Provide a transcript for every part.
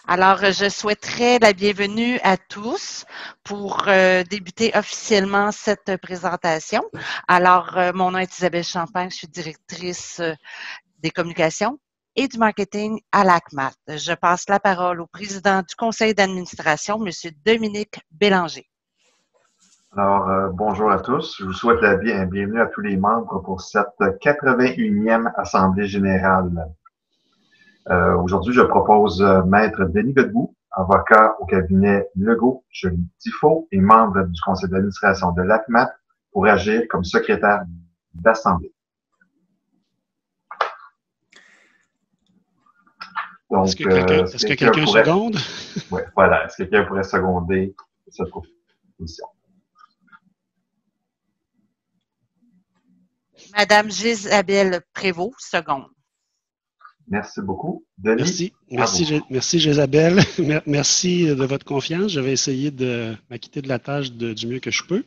Alors, je souhaiterais la bienvenue à tous pour débuter officiellement cette présentation. Alors, mon nom est Isabelle Champagne, je suis directrice des communications et du marketing à l'ACMAT. Je passe la parole au président du conseil d'administration, M. Dominique Bélanger. Alors, bonjour à tous. Je vous souhaite la bienvenue à tous les membres pour cette 81e Assemblée générale. Aujourd'hui, je propose Maître Denis Godbout, avocat au cabinet Legault, Joly-Tifo et membre du conseil d'administration de l'ACMAT pour agir comme secrétaire d'Assemblée. Donc, est-ce que quelqu'un seconde? Oui, voilà. Est-ce que quelqu'un pourrait seconder cette proposition? Madame Gisabelle Prévost, seconde. Merci beaucoup. Denis? Merci Gisabelle. Merci de votre confiance. Je vais essayer de m'acquitter de la tâche du mieux que je peux.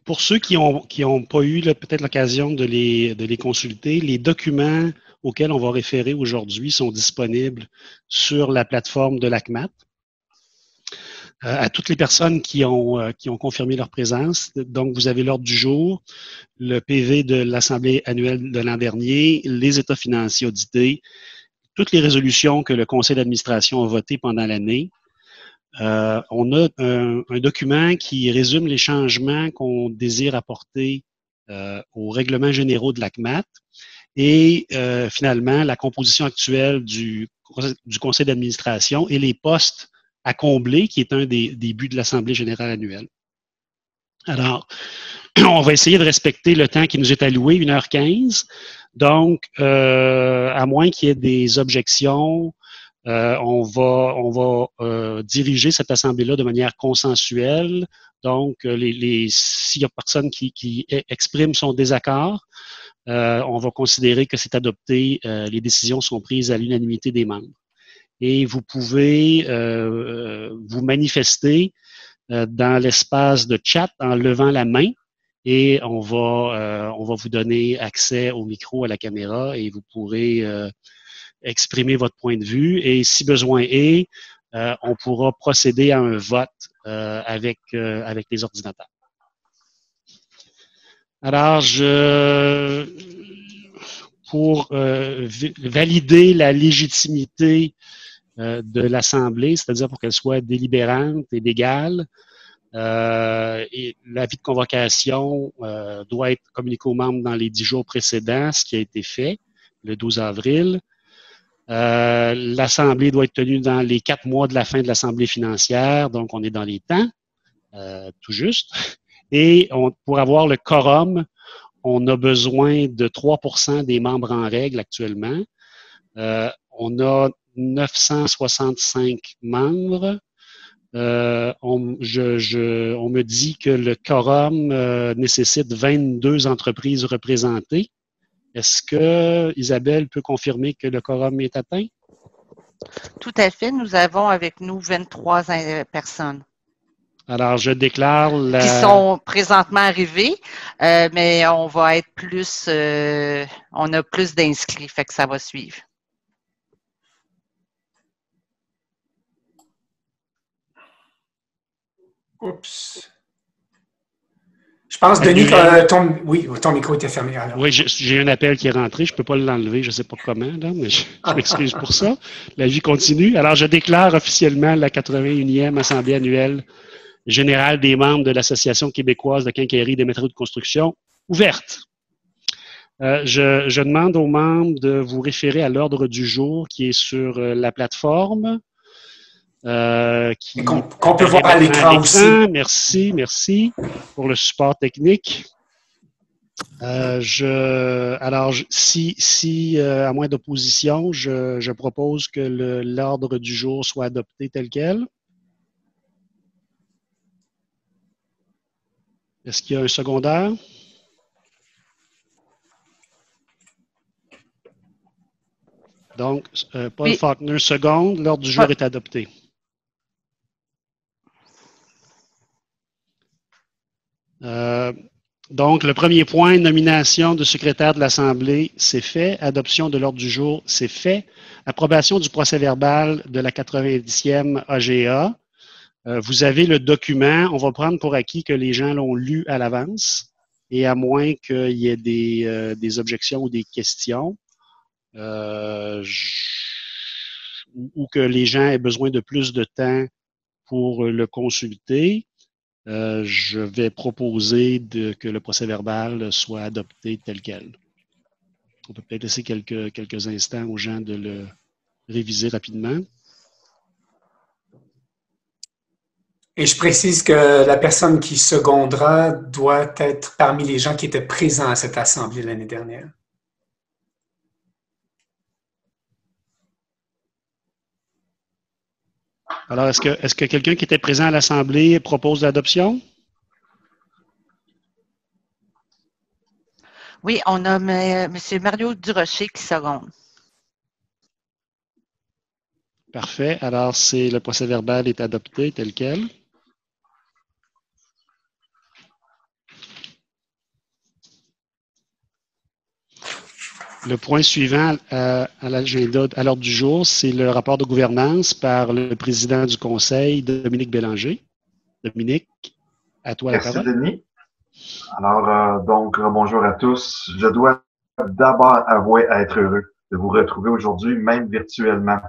Pour ceux qui ont pas eu peut-être l'occasion de les consulter, les documents auxquels on va référer aujourd'hui sont disponibles sur la plateforme de l'ACMAT. À toutes les personnes qui ont confirmé leur présence. Donc, vous avez l'ordre du jour, le PV de l'Assemblée annuelle de l'an dernier, les états financiers audités, toutes les résolutions que le conseil d'administration a votées pendant l'année. On a un document qui résume les changements qu'on désire apporter aux règlements généraux de l'ACMAT et finalement la composition actuelle du conseil d'administration et les postes à combler, qui est un des buts de l'Assemblée générale annuelle. Alors, on va essayer de respecter le temps qui nous est alloué, 1h15. Donc, à moins qu'il y ait des objections, on va diriger cette assemblée-là de manière consensuelle. Donc, s'il y a personne qui exprime son désaccord, on va considérer que c'est adopté, les décisions sont prises à l'unanimité des membres. Et vous pouvez vous manifester dans l'espace de chat en levant la main et on va vous donner accès au micro, à la caméra et vous pourrez exprimer votre point de vue et si besoin est, on pourra procéder à un vote avec les ordinateurs. Alors, pour valider la légitimité de l'Assemblée, c'est-à-dire pour qu'elle soit délibérante et légale. Et l'avis de convocation doit être communiqué aux membres dans les 10 jours précédents, ce qui a été fait le 12 avril. L'Assemblée doit être tenue dans les 4 mois de la fin de l'Assemblée financière, donc on est dans les temps, tout juste. Et pour avoir le quorum, on a besoin de 3% des membres en règle actuellement. On a 965 membres. On me dit que le quorum nécessite 22 entreprises représentées. Est-ce que Isabelle peut confirmer que le quorum est atteint? Tout à fait. Nous avons avec nous 23 personnes. Alors, je déclare qui sont présentement arrivées, mais on va être plus, on a plus d'inscrits, fait que ça va suivre. Oups. Je pense, Denis, ton micro était fermé. Alors. Oui, j'ai un appel qui est rentré. Je ne peux pas l'enlever. Je ne sais pas comment, là, mais je m'excuse pour ça. La vie continue. Alors, je déclare officiellement la 81e Assemblée annuelle générale des membres de l'Association québécoise de quincaillerie des matériaux de construction ouverte. Je demande aux membres de vous référer à l'ordre du jour qui est sur la plateforme. Qu'on peut voir à l'écran aussi. Merci pour le support technique. Alors, si à moins d'opposition, je propose que l'ordre du jour soit adopté tel quel. Est-ce qu'il y a un secondaire? Donc, Paul Faulkner, seconde. L'ordre du jour est adopté. Donc, le premier point, nomination de secrétaire de l'Assemblée, c'est fait. Adoption de l'ordre du jour, c'est fait. Approbation du procès-verbal de la 90e AGA. Vous avez le document. On va prendre pour acquis que les gens l'ont lu à l'avance et à moins qu'il y ait des objections ou des questions ou que les gens aient besoin de plus de temps pour le consulter. Je vais proposer que le procès-verbal soit adopté tel quel. On peut peut-être laisser quelques instants aux gens de le réviser rapidement. Et je précise que la personne qui secondera doit être parmi les gens qui étaient présents à cette assemblée l'année dernière. Alors, est-ce que quelqu'un qui était présent à l'Assemblée propose l'adoption? Oui, on a M. Mario Durocher qui seconde. Parfait. Alors, le procès-verbal est adopté tel quel. Le point suivant à l'agenda, à l'ordre du jour, c'est le rapport de gouvernance par le président du Conseil, Dominique Bélanger. Dominique, à toi la parole. Merci, Denis. Alors, bonjour à tous. Je dois d'abord avouer être heureux de vous retrouver aujourd'hui, même virtuellement.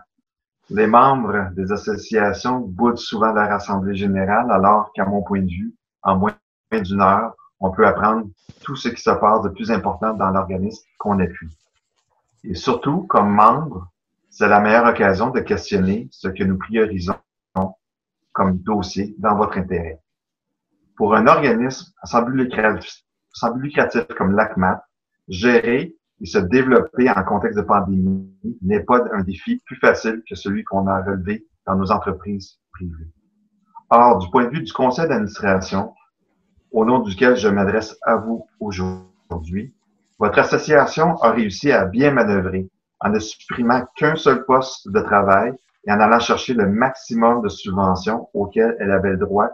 Les membres des associations boudent souvent leur assemblée générale, alors qu'à mon point de vue, en moins d'une heure, on peut apprendre tout ce qui se passe de plus important dans l'organisme qu'on appuie. Et surtout, comme membre, c'est la meilleure occasion de questionner ce que nous priorisons comme dossier dans votre intérêt. Pour un organisme sans but lucratif comme l'ACMAT, gérer et se développer en contexte de pandémie n'est pas un défi plus facile que celui qu'on a relevé dans nos entreprises privées. Or, du point de vue du conseil d'administration, au nom duquel je m'adresse à vous aujourd'hui, votre association a réussi à bien manœuvrer en ne supprimant qu'un seul poste de travail et en allant chercher le maximum de subventions auxquelles elle avait le droit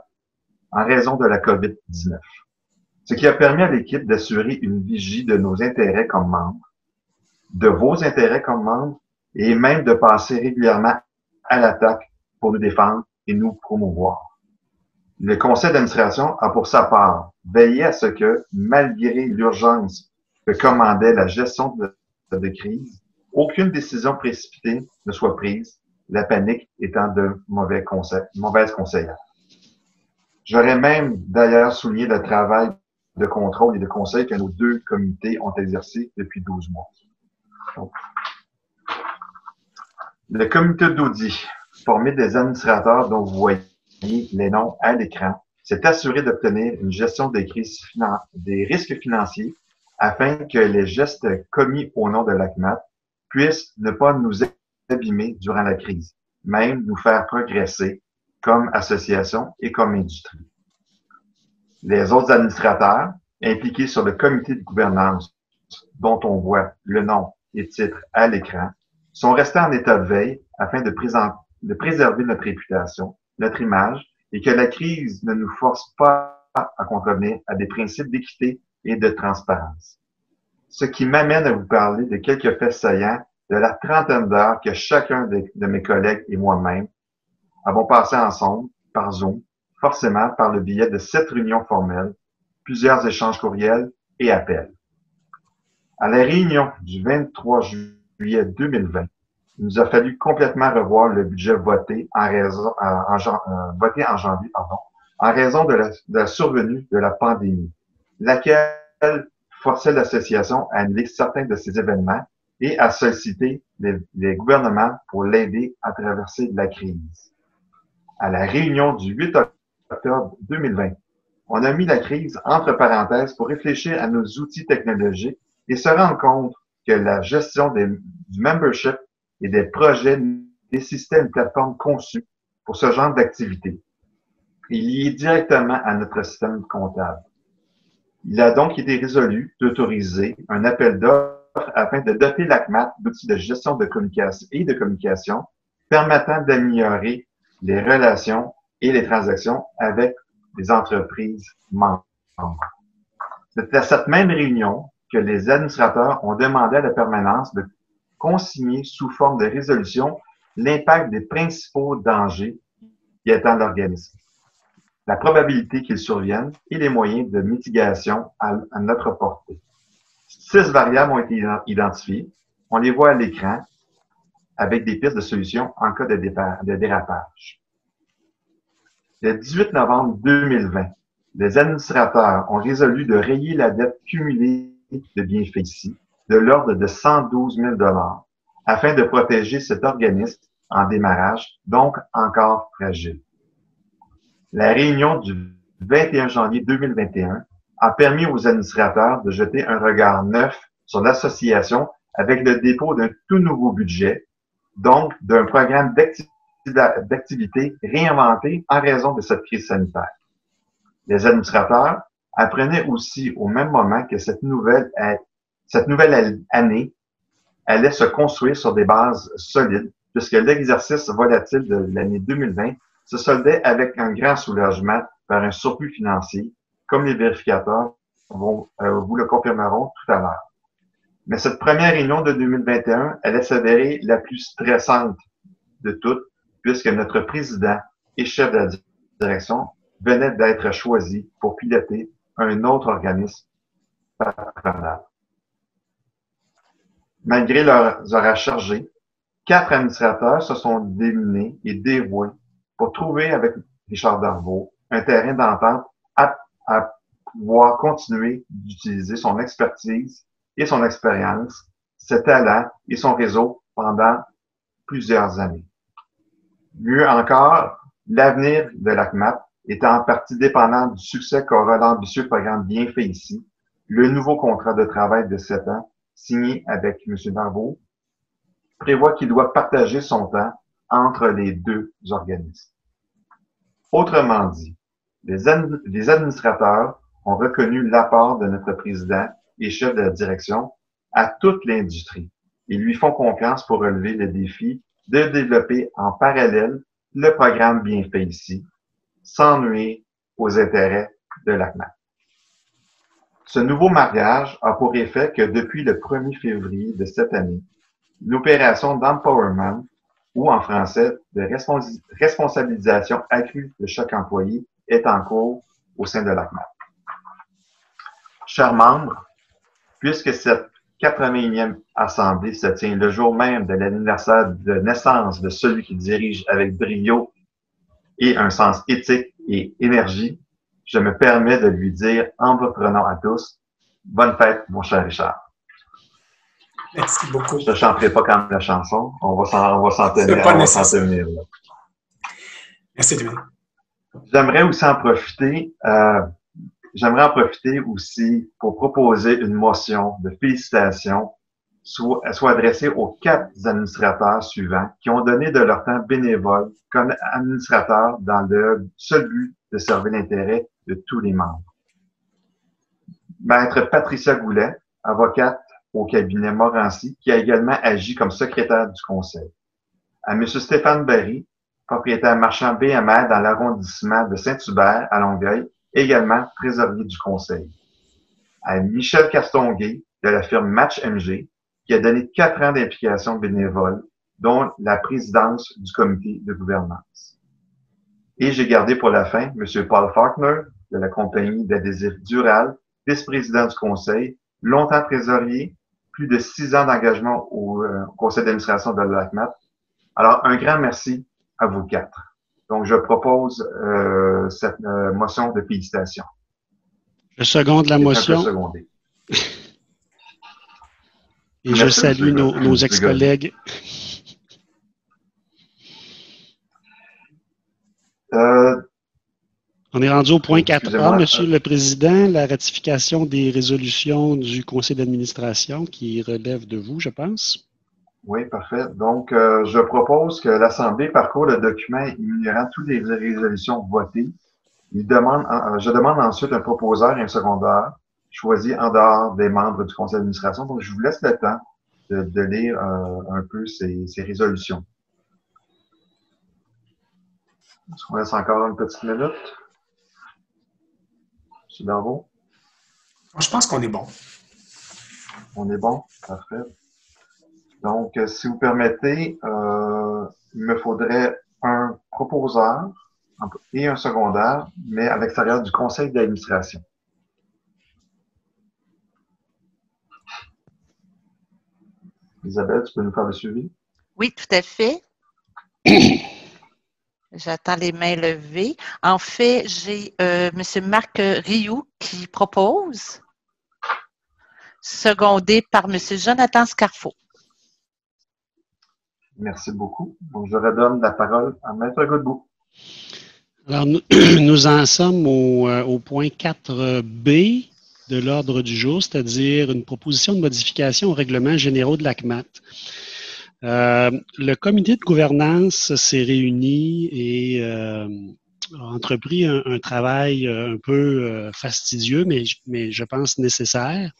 en raison de la COVID-19. Ce qui a permis à l'équipe d'assurer une vigie de nos intérêts comme membres, de vos intérêts comme membres, et même de passer régulièrement à l'attaque pour nous défendre et nous promouvoir. Le conseil d'administration a pour sa part veillé à ce que, malgré l'urgence que commandait la gestion de crise, aucune décision précipitée ne soit prise, la panique étant de mauvaise conseillère. J'aurais même d'ailleurs souligné le travail de contrôle et de conseil que nos deux comités ont exercé depuis 12 mois. Donc, le comité d'audit, formé des administrateurs dont vous voyez les noms à l'écran, s'est assuré d'obtenir une gestion des risques financiers afin que les gestes commis au nom de l'ACMAT puissent ne pas nous abîmer durant la crise, même nous faire progresser comme association et comme industrie. Les autres administrateurs impliqués sur le comité de gouvernance, dont on voit le nom et titre à l'écran, sont restés en état de veille afin de préserver notre réputation, notre image, et que la crise ne nous force pas à contrevenir à des principes d'équité et de transparence. Ce qui m'amène à vous parler de quelques faits saillants de la trentaine d'heures que chacun de mes collègues et moi-même avons passé ensemble par Zoom, forcément par le biais de 7 réunions formelles, plusieurs échanges courriels et appels. À la réunion du 23 juillet 2020, il nous a fallu complètement revoir le budget voté en janvier, en raison de la survenue de la pandémie, laquelle forçait l'association à annuler certains de ces événements et à solliciter les gouvernements pour l'aider à traverser la crise. À la réunion du 8 octobre 2020, on a mis la crise entre parenthèses pour réfléchir à nos outils technologiques et se rendre compte que la gestion du membership et des projets nécessitait une plateforme conçue pour ce genre d'activité et liée directement à notre système comptable. Il a donc été résolu d'autoriser un appel d'offres afin de doter l'ACMAT d'outils de gestion de communication permettant d'améliorer les relations et les transactions avec les entreprises membres. C'est à cette même réunion que les administrateurs ont demandé à la permanence de consigner sous forme de résolution l'impact des principaux dangers qui attendent l'organisme, la probabilité qu'ils surviennent et les moyens de mitigation à notre portée. 6 variables ont été identifiées. On les voit à l'écran avec des pistes de solutions en cas de dérapage. Le 18 novembre 2020, les administrateurs ont résolu de rayer la dette cumulée de bienfaits ici de l'ordre de 112 000 afin de protéger cet organisme en démarrage, donc encore fragile. La réunion du 21 janvier 2021 a permis aux administrateurs de jeter un regard neuf sur l'association avec le dépôt d'un tout nouveau budget, donc d'un programme d'activité réinventé en raison de cette crise sanitaire. Les administrateurs apprenaient aussi au même moment que cette nouvelle année allait se construire sur des bases solides, puisque l'exercice volatile de l'année 2020 se soldait avec un grand soulagement vers un surplus financier, comme les vérificateurs vous le confirmeront tout à l'heure. Mais cette première réunion de 2021 allait s'avérer la plus stressante de toutes, puisque notre président et chef de la direction venait d'être choisi pour piloter un autre organisme patronal. Malgré leurs horaires chargés, 4 administrateurs se sont démenés et dévoués pour trouver avec Richard Darvaux un terrain d'entente apte à pouvoir continuer d'utiliser son expertise et son expérience, ses talents et son réseau pendant plusieurs années. Mieux encore, l'avenir de l'ACMAP est en partie dépendant du succès qu'aura l'ambitieux programme Bienfait ici, le nouveau contrat de travail de 7 ans signé avec M. Darvaux prévoit qu'il doit partager son temps entre les deux organismes. Autrement dit, les administrateurs ont reconnu l'apport de notre président et chef de la direction à toute l'industrie et lui font confiance pour relever le défi de développer en parallèle le programme Bienfait ici, sans nuire aux intérêts de l'ACMAP. Ce nouveau mariage a pour effet que depuis le 1er février de cette année, l'opération d'empowerment, ou en français de responsabilisation accrue de chaque employé, est en cours au sein de l'ACMAP. Chers membres, puisque cette 81e assemblée se tient le jour même de l'anniversaire de naissance de celui qui dirige avec brio et un sens éthique et énergie, je me permets de lui dire en votre nom à tous, bonne fête, mon cher Richard. Merci beaucoup. Je ne chanterai pas quand même la chanson. On va s'en tenir. Pas nécessaire. Là. Merci, Louis. J'aimerais en profiter aussi pour proposer une motion de félicitations soit adressée aux 4 administrateurs suivants qui ont donné de leur temps bénévole comme administrateurs dans le seul but de servir l'intérêt de tous les membres. Maître Patricia Goulet, avocate au cabinet Morancy, qui a également agi comme secrétaire du conseil. À M. Stéphane Barry, propriétaire marchand BMR dans l'arrondissement de Saint-Hubert à Longueuil, également trésorier du conseil. À Michel Castonguay, de la firme Match MG, qui a donné 4 ans d'implication bénévole, dont la présidence du comité de gouvernance. Et j'ai gardé pour la fin M. Paul Faulkner, de la compagnie d'adhésifs Dural, vice-président du conseil, longtemps trésorier, plus de 6 ans d'engagement au conseil d'administration de l'ACMAP. Alors, un grand merci à vous 4. Donc, je propose cette motion de félicitations. Je seconde la motion. Et je salue nos ex-collègues. On est rendu au point 4A, Monsieur le Président, la ratification des résolutions du conseil d'administration qui relève de vous, je pense. Oui, parfait. Donc, je propose que l'Assemblée parcourt le document énumérant toutes les résolutions votées. Je demande ensuite un proposeur et un secondaire choisi en dehors des membres du conseil d'administration. Donc, je vous laisse le temps de lire un peu ces résolutions. Est-ce qu'on laisse encore une petite minute? M. Darvaux? Je pense qu'on est bon. On est bon? Parfait. Donc, si vous permettez, il me faudrait un proposeur et un secondaire, mais à l'extérieur du conseil d'administration. Isabelle, tu peux nous faire le suivi? Oui, tout à fait. J'attends les mains levées. En fait, j'ai M. Marc Rioux qui propose, secondé par M. Jonathan Scarfo. Merci beaucoup. Donc, je redonne la parole à Maître Godbout. Alors, nous en sommes au point 4B de l'ordre du jour, c'est-à-dire une proposition de modification aux règlements généraux de l'ACMAT. Le comité de gouvernance s'est réuni et a entrepris un travail un peu fastidieux, mais je pense nécessaire,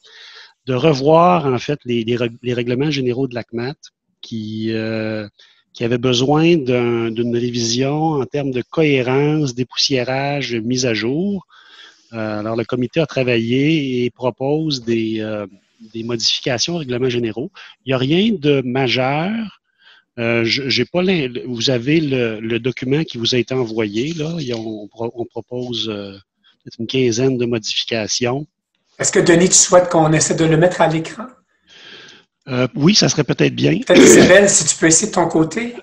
de revoir en fait les règlements généraux de l'ACMAT qui avaient besoin d'une révision en termes de cohérence, dépoussiérage, mise à jour. Alors, le comité a travaillé et propose des modifications aux règlements généraux. Il n'y a rien de majeur. J'ai pas vous avez le document qui vous a été envoyé. Là. On propose peut-être une quinzaine de modifications. Est-ce que, Denis, tu souhaites qu'on essaie de le mettre à l'écran? Oui, ça serait peut-être bien. Peut-être, Isabelle, si tu peux essayer de ton côté.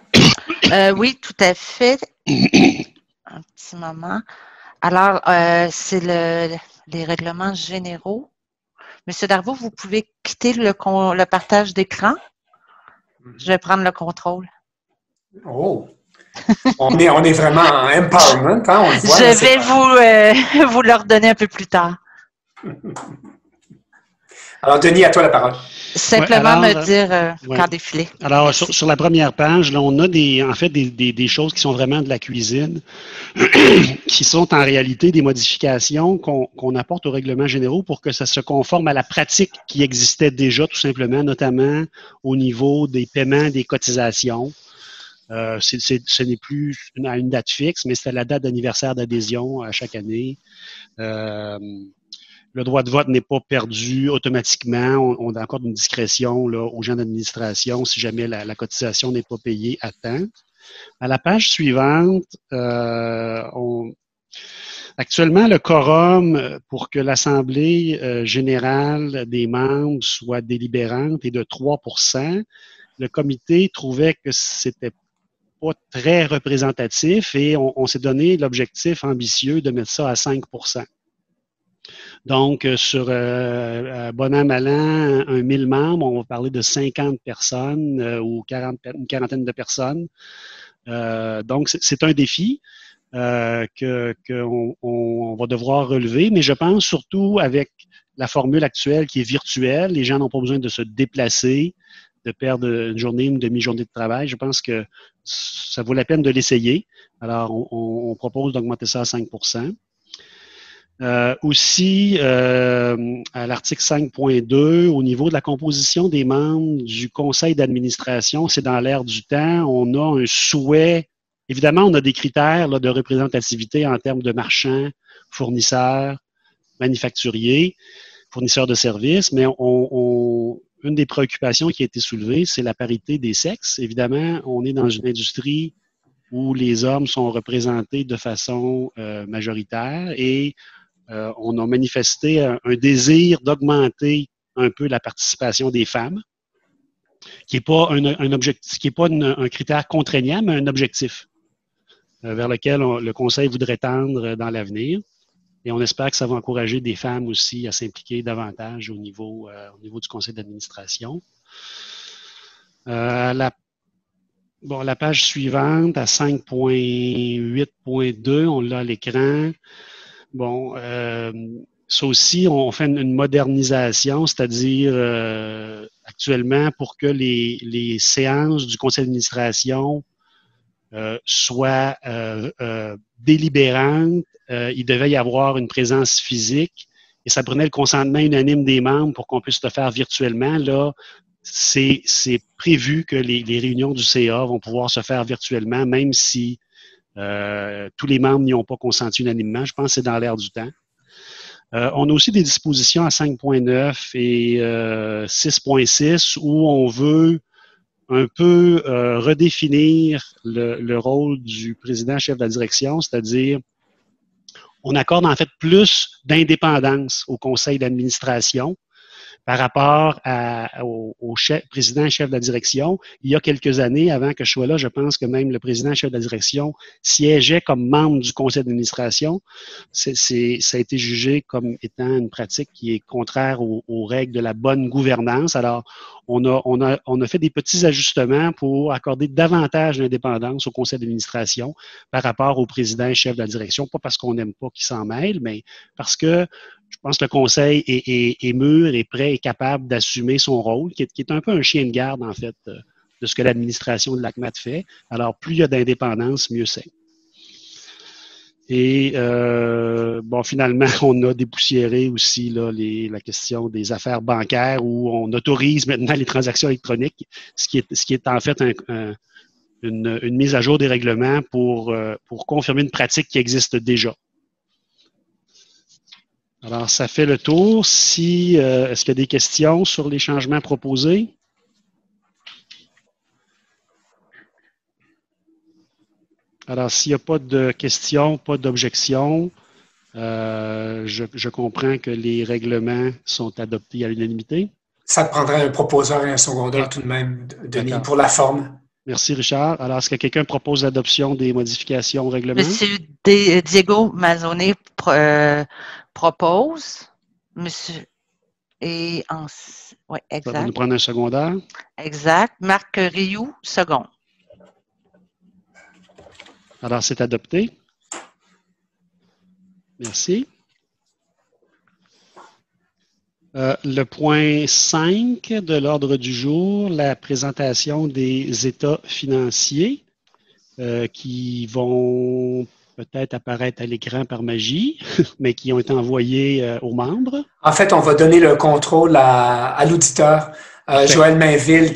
Oui, tout à fait. Un petit moment. Alors, c'est les règlements généraux. Monsieur Darvaux, vous pouvez quitter le partage d'écran. Je vais prendre le contrôle. Oh! On est vraiment en empowerment, hein, on le voit. Je vais vous le redonner un peu plus tard. Alors, Denis, à toi la parole. Simplement me dire quand défiler. Alors, sur la première page, là, on a des choses qui sont vraiment de la cuisine, qui sont en réalité des modifications qu'on apporte aux règlements généraux pour que ça se conforme à la pratique qui existait déjà, tout simplement, notamment au niveau des paiements des cotisations. Ce n'est plus à une date fixe, mais c'est à la date d'anniversaire d'adhésion à chaque année. Le droit de vote n'est pas perdu automatiquement. On accorde une discrétion là, aux gens d'administration si jamais la cotisation n'est pas payée à temps. À la page suivante, actuellement, le quorum pour que l'Assemblée générale des membres soit délibérante est de 3%. Le comité trouvait que c'était pas très représentatif et on s'est donné l'objectif ambitieux de mettre ça à 5%. Donc, sur bon an, mal an, 1000 membres, on va parler de 50 personnes ou une quarantaine de personnes. Donc, c'est un défi qu'on va devoir relever, mais je pense surtout avec la formule actuelle qui est virtuelle, les gens n'ont pas besoin de se déplacer, de perdre une journée, une demi-journée de travail. Je pense que ça vaut la peine de l'essayer. Alors, on propose d'augmenter ça à 5%. Aussi, à l'article 5.2, au niveau de la composition des membres du conseil d'administration, c'est dans l'air du temps. On a un souhait. Évidemment, on a des critères là, de représentativité en termes de marchands, fournisseurs, manufacturiers, fournisseurs de services, mais une des préoccupations qui a été soulevée, c'est la parité des sexes. Évidemment, on est dans une industrie où les hommes sont représentés de façon majoritaire et on a manifesté un désir d'augmenter un peu la participation des femmes, qui n'est pas un objectif, qui est pas un critère contraignant, mais un objectif vers lequel le Conseil voudrait tendre dans l'avenir. Et on espère que ça va encourager des femmes aussi à s'impliquer davantage au niveau du Conseil d'administration. La page suivante, à 5.8.2, on l'a à l'écran. Bon, ça aussi, on fait une modernisation, c'est-à-dire actuellement, pour que les séances du conseil d'administration soient délibérantes, il devait y avoir une présence physique et ça prenait le consentement unanime des membres pour qu'on puisse le faire virtuellement. Là, c'est prévu que les réunions du CA vont pouvoir se faire virtuellement, même si tous les membres n'y ont pas consenti unanimement. Je pense que c'est dans l'air du temps. On a aussi des dispositions à 5.9 et 6.6 où on veut un peu redéfinir le rôle du président chef de la direction, c'est-à-dire on accorde en fait plus d'indépendance au conseil d'administration par rapport au président et chef de la direction. Il y a quelques années, avant que je sois là, je pense que même le président et chef de la direction siégeait comme membre du conseil d'administration. Ça a été jugé comme étant une pratique qui est contraire aux règles de la bonne gouvernance. Alors, on a fait des petits ajustements pour accorder davantage d'indépendance au conseil d'administration par rapport au président et chef de la direction. Pas parce qu'on n'aime pas qu'il s'en mêle, mais parce que je pense que le conseil est mûr, est prêt et capable d'assumer son rôle, qui est un peu un chien de garde, en fait, de ce que l'administration de l'ACMAT fait. Alors, plus il y a d'indépendance, mieux c'est. Et, finalement, on a dépoussiéré aussi là, la question des affaires bancaires où on autorise maintenant les transactions électroniques, ce qui est en fait une mise à jour des règlements pour confirmer une pratique qui existe déjà. Alors, ça fait le tour. Est-ce qu'il y a des questions sur les changements proposés? Alors, s'il n'y a pas de questions, pas d'objections, je comprends que les règlements sont adoptés à l'unanimité. Ça prendrait un proposeur et un secondaire tout de même, Denis, pour la forme. Merci, Richard. Alors, est-ce que quelqu'un propose l'adoption des modifications au règlement? Monsieur Diego Mazzone propose. Monsieur. Oui, exact. Ça va nous prendre un secondaire. Exact. Marc Rioux, second. Alors, c'est adopté. Merci. Le point 5 de l'ordre du jour, la présentation des états financiers qui vont peut-être apparaître à l'écran par magie, mais qui ont été envoyés aux membres. En fait, on va donner le contrôle à l'auditeur, Joël Mainville,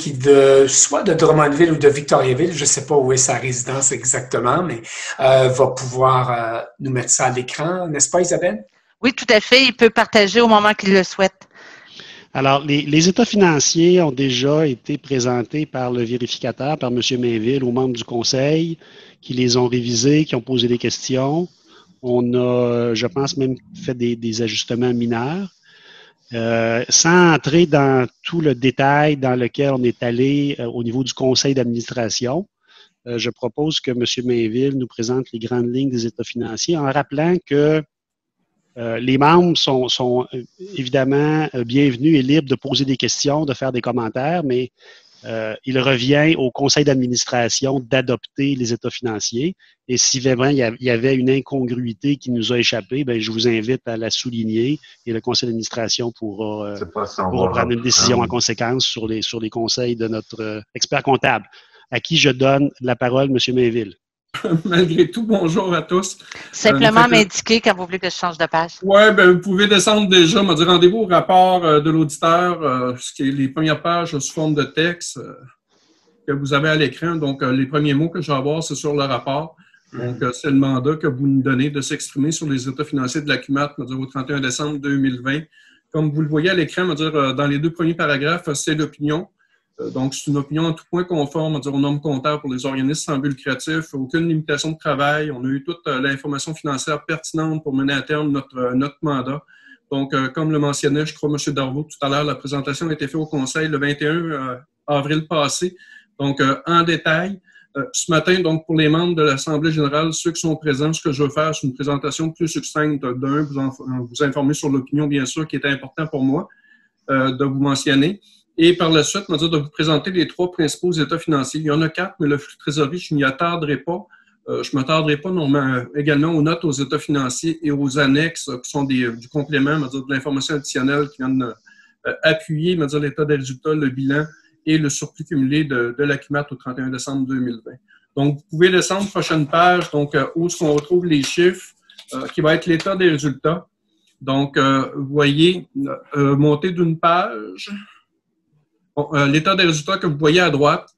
soit de Drummondville ou de Victoriaville, je ne sais pas où est sa résidence exactement, mais va pouvoir nous mettre ça à l'écran, n'est-ce pas, Isabelle? Oui, tout à fait. Il peut partager au moment qu'il le souhaite. Alors, les états financiers ont déjà été présentés par le vérificateur, par M. Mainville, aux membres du conseil, qui les ont révisés, qui ont posé des questions. On a, je pense, même fait des ajustements mineurs. Sans entrer dans tout le détail dans lequel on est allé au niveau du conseil d'administration, je propose que M. Mainville nous présente les grandes lignes des états financiers en rappelant que les membres sont évidemment bienvenus et libres de poser des questions, de faire des commentaires, mais il revient au conseil d'administration d'adopter les états financiers. Et si vraiment il y avait une incongruité qui nous a échappé, je vous invite à la souligner et le conseil d'administration pourra prendre une décision en conséquence sur les conseils de notre expert comptable, à qui je donne la parole, M. Mainville. Malgré tout, bonjour à tous. Simplement m'indiquer quand vous voulez que je change de page. Oui, vous pouvez descendre déjà, me dire rendez-vous au rapport de l'auditeur, ce qui est les premières pages sous forme de texte que vous avez à l'écran. Donc, les premiers mots que je vais avoir, c'est sur le rapport. Donc, c'est le mandat que vous nous donnez de s'exprimer sur les états financiers de l'ACMAT, au 31 décembre 2020. Comme vous le voyez à l'écran, dans les deux premiers paragraphes, c'est l'opinion. Donc, c'est une opinion en tout point conforme aux normes comptables pour les organismes sans but lucratif, aucune limitation de travail. On a eu toute l'information financière pertinente pour mener à terme notre mandat. Donc, comme le mentionnait, je crois, M. Darvaux tout à l'heure, la présentation a été faite au Conseil le 21 avril passé. Donc, en détail, ce matin, donc pour les membres de l'Assemblée générale, ceux qui sont présents, ce que je veux faire, c'est une présentation plus succincte vous informer sur l'opinion, bien sûr, qui est important pour moi de vous mentionner. Et par la suite, de vous présenter les trois principaux états financiers. Il y en a 4, mais le flux de trésorerie, je n'y attarderai pas. Je ne m'attarderai pas également aux notes aux états financiers et aux annexes qui sont du complément, de l'information additionnelle qui viennent appuyer l'état des résultats, le bilan et le surplus cumulé de l'ACMAT au 31 décembre 2020. Donc, vous pouvez descendre prochaine page, donc où on retrouve les chiffres, qui va être l'état des résultats. Donc, vous voyez, monter d'une page. Bon, l'état des résultats que vous voyez à droite,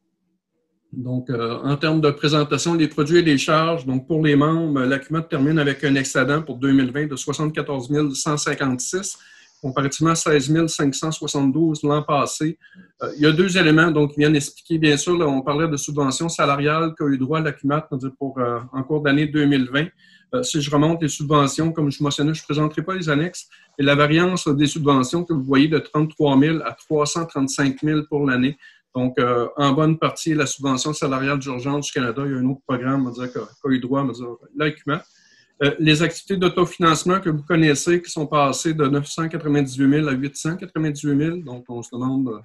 Donc, en termes de présentation des produits et des charges, donc pour les membres, l'ACUMAT termine avec un excédent pour 2020 de 74 156, comparativement à 16 572 l'an passé. Il y a deux éléments donc, qui viennent expliquer, bien sûr, là, on parlait de subventions salariales qu'a eu droit l'ACUMAT en cours d'année 2020. Si je remonte les subventions, comme je mentionnais, je ne présenterai pas les annexes, et la variance des subventions que vous voyez de 33 000 à 335 000 pour l'année. Donc, en bonne partie, la subvention salariale d'urgence du Canada, il y a un autre programme qui a eu droit, l'ACUMAT. Les activités d'autofinancement que vous connaissez, qui sont passées de 998 000 à 898 000. Donc, on se demande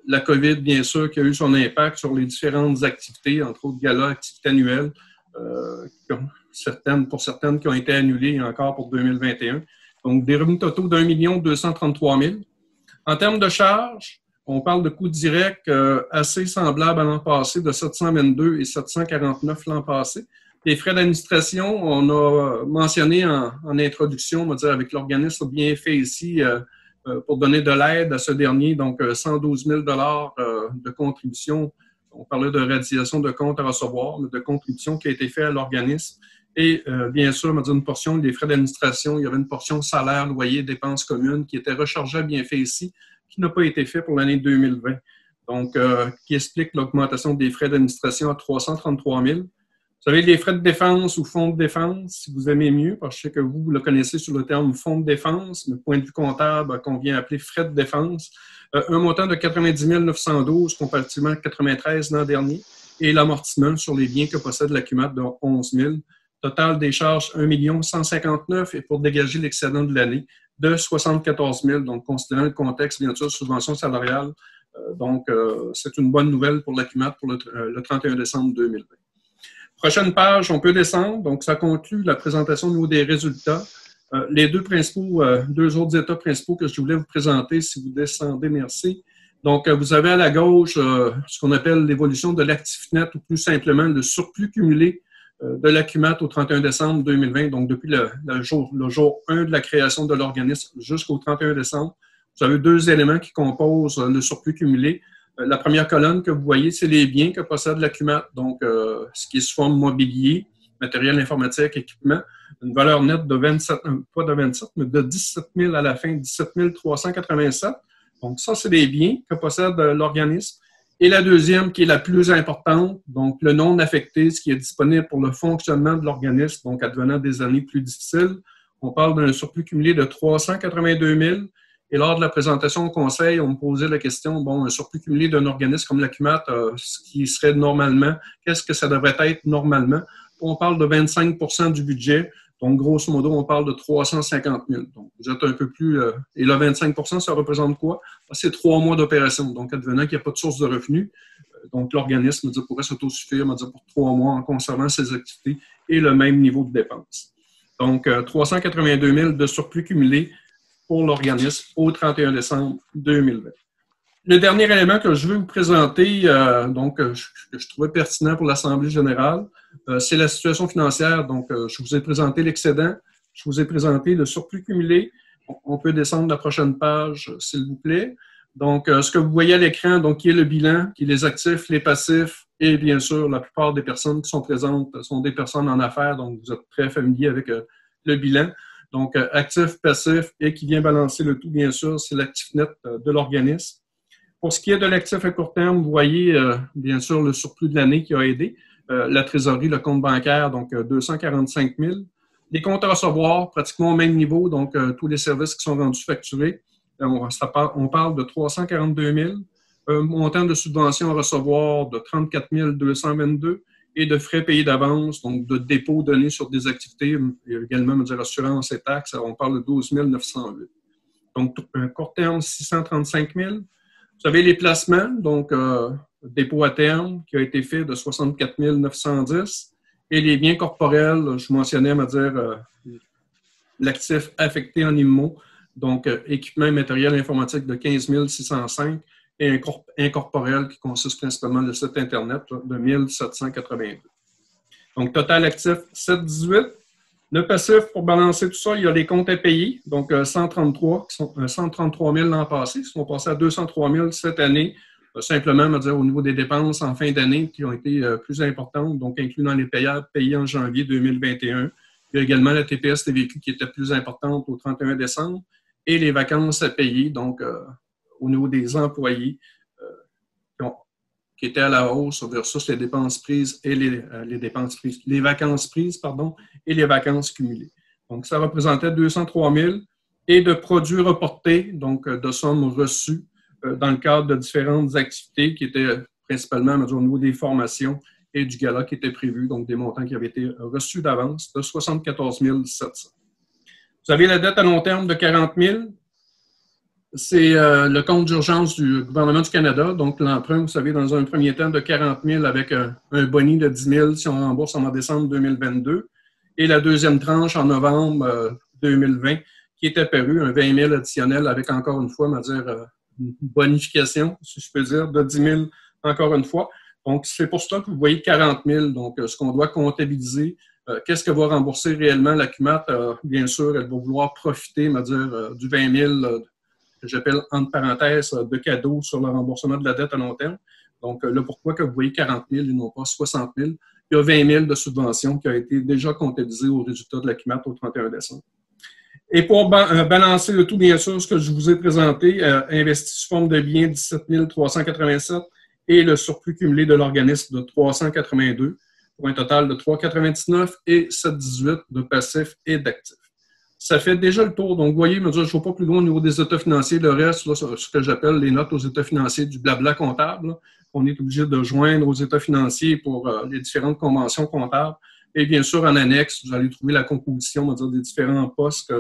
la COVID, bien sûr, qui a eu son impact sur les différentes activités, entre autres galas, activités annuelles, pour certaines qui ont été annulées encore pour 2021. Donc, des revenus totaux d'1 233 000. En termes de charges, on parle de coûts directs assez semblables à l'an passé, de 722 et 749 l'an passé. Les frais d'administration, on a mentionné en introduction, on va dire avec l'organisme bien fait ici pour donner de l'aide à ce dernier, donc 112 000 de contribution. On parlait de radiation de comptes à recevoir, mais de contribution qui a été faite à l'organisme. Et bien sûr, on va dire une portion des frais d'administration, il y avait une portion salaire, loyer, dépenses communes qui était rechargée bien fait ici, qui n'a pas été fait pour l'année 2020. Donc, qui explique l'augmentation des frais d'administration à 333 000. Vous savez, les frais de défense ou fonds de défense, si vous aimez mieux, parce que je sais que vous le connaissez sur le terme fonds de défense, mais point de vue comptable, qu'on vient appeler frais de défense, un montant de 90 912 comparativement à 93 l'an dernier, et l'amortissement sur les biens que possède l'ACUMAT de 11 000. Total des charges, 1 159 000, et pour dégager l'excédent de l'année, de 74 000. Donc, considérant le contexte, bien sûr, subvention salariale, c'est une bonne nouvelle pour l'ACUMAT pour le 31 décembre 2020. Prochaine page, on peut descendre. Donc, ça conclut la présentation au niveau des résultats. Les deux autres états principaux que je voulais vous présenter, si vous descendez, merci. Donc, vous avez à la gauche ce qu'on appelle l'évolution de l'actif net, ou plus simplement le surplus cumulé de l'ACUMAT au 31 décembre 2020, donc depuis le jour 1 de la création de l'organisme jusqu'au 31 décembre. Vous avez deux éléments qui composent le surplus cumulé. La première colonne que vous voyez, c'est les biens que possède l'ACUMAT, donc ce qui est sous forme mobilier, matériel informatique, équipement, une valeur nette de 27, pas de 27, mais de 17 000 à la fin, 17 387. Donc ça, c'est les biens que possède l'organisme. Et la deuxième, qui est la plus importante, donc le non affecté, ce qui est disponible pour le fonctionnement de l'organisme, donc advenant des années plus difficiles. On parle d'un surplus cumulé de 382 000. Et lors de la présentation au conseil, on me posait la question, un surplus cumulé d'un organisme comme l'ACUMAT, ce qui serait normalement, qu'est-ce que ça devrait être normalement? On parle de 25 % du budget. Donc, grosso modo, on parle de 350 000. Donc, vous êtes un peu plus... et le 25 %, ça représente quoi? C'est 3 mois d'opération. Donc, advenant qu'il n'y a pas de source de revenus, donc l'organisme pourrait s'autosuffire pour 3 mois en conservant ses activités et le même niveau de dépenses. Donc, 382 000 de surplus cumulé pour l'organisme au 31 décembre 2020. Le dernier élément que je veux vous présenter, que je trouvais pertinent pour l'Assemblée générale, c'est la situation financière. Donc, je vous ai présenté l'excédent, je vous ai présenté le surplus cumulé. On peut descendre la prochaine page, s'il vous plaît. Donc, ce que vous voyez à l'écran, donc, qui est le bilan, qui est les actifs, les passifs, et bien sûr, la plupart des personnes qui sont présentes sont des personnes en affaires, donc vous êtes très familier avec le bilan. Donc, actif, passif, et qui vient balancer le tout, bien sûr, c'est l'actif net de l'organisme. Pour ce qui est de l'actif à court terme, vous voyez, bien sûr, le surplus de l'année qui a aidé. La trésorerie, le compte bancaire, donc 245 000. Les comptes à recevoir, pratiquement au même niveau, donc tous les services qui sont rendus facturés. On parle de 342 000. Un montant de subvention à recevoir de 34 222 et de frais payés d'avance, donc de dépôts donnés sur des activités, et également assurance et taxes, on parle de 12 908. Donc, un court terme, 635 000. Vous avez les placements, donc dépôt à terme qui a été fait de 64 910 et les biens corporels, je mentionnais, l'actif affecté en IMMO, donc équipement et matériel informatique de 15 605 et incorporel qui consiste principalement le site Internet de 1 782. Donc, total actif, 718. Le passif, pour balancer tout ça, il y a les comptes à payer, donc 133 000 l'an passé, qui sont passés à 203 000 cette année. simplement, on va dire, au niveau des dépenses en fin d'année qui ont été plus importantes, donc incluant les payables payés en janvier 2021. Il y a également la TPS des véhicules qui était plus importante au 31 décembre et les vacances à payer, donc au niveau des employés qui étaient à la hausse versus les dépenses prises et les vacances prises, et les vacances cumulées. Donc, ça représentait 203 000 et de produits reportés, donc de sommes reçues dans le cadre de différentes activités qui étaient principalement au niveau des formations et du gala qui était prévu, donc des montants qui avaient été reçus d'avance de 74 700. Vous avez la dette à long terme de 40 000. C'est le compte d'urgence du gouvernement du Canada. Donc, l'emprunt, vous savez, dans un premier temps de 40 000 avec un boni de 10 000 si on rembourse en décembre 2022. Et la deuxième tranche en novembre 2020 qui est apparue, un 20 000 additionnel avec encore une fois, on va dire, une bonification, si je peux dire, de 10 000 encore une fois. Donc, c'est pour ça que vous voyez 40 000. Donc, ce qu'on doit comptabiliser, qu'est-ce que va rembourser réellement la CUMAT? Bien sûr, elle va vouloir profiter, on va dire, du 20 000 que j'appelle, entre parenthèses, de cadeaux sur le remboursement de la dette à long terme. Donc, là, pourquoi que vous voyez 40 000 et non pas 60 000? Il y a 20 000 de subventions qui ont été déjà comptabilisées au résultat de la CUMAT au 31 décembre. Et pour balancer le tout, bien sûr, ce que je vous ai présenté, investi sous forme de biens 17 387 et le surplus cumulé de l'organisme de 382 pour un total de 399 et 718 de passifs et d'actifs. Ça fait déjà le tour. Donc, vous voyez, je ne vais pas plus loin au niveau des états financiers. Le reste, là, ce que j'appelle les notes aux états financiers du blabla comptable. Là. On est obligé de joindre aux états financiers pour les différentes conventions comptables. Et bien sûr, en annexe, vous allez trouver la composition, on va dire, des différents postes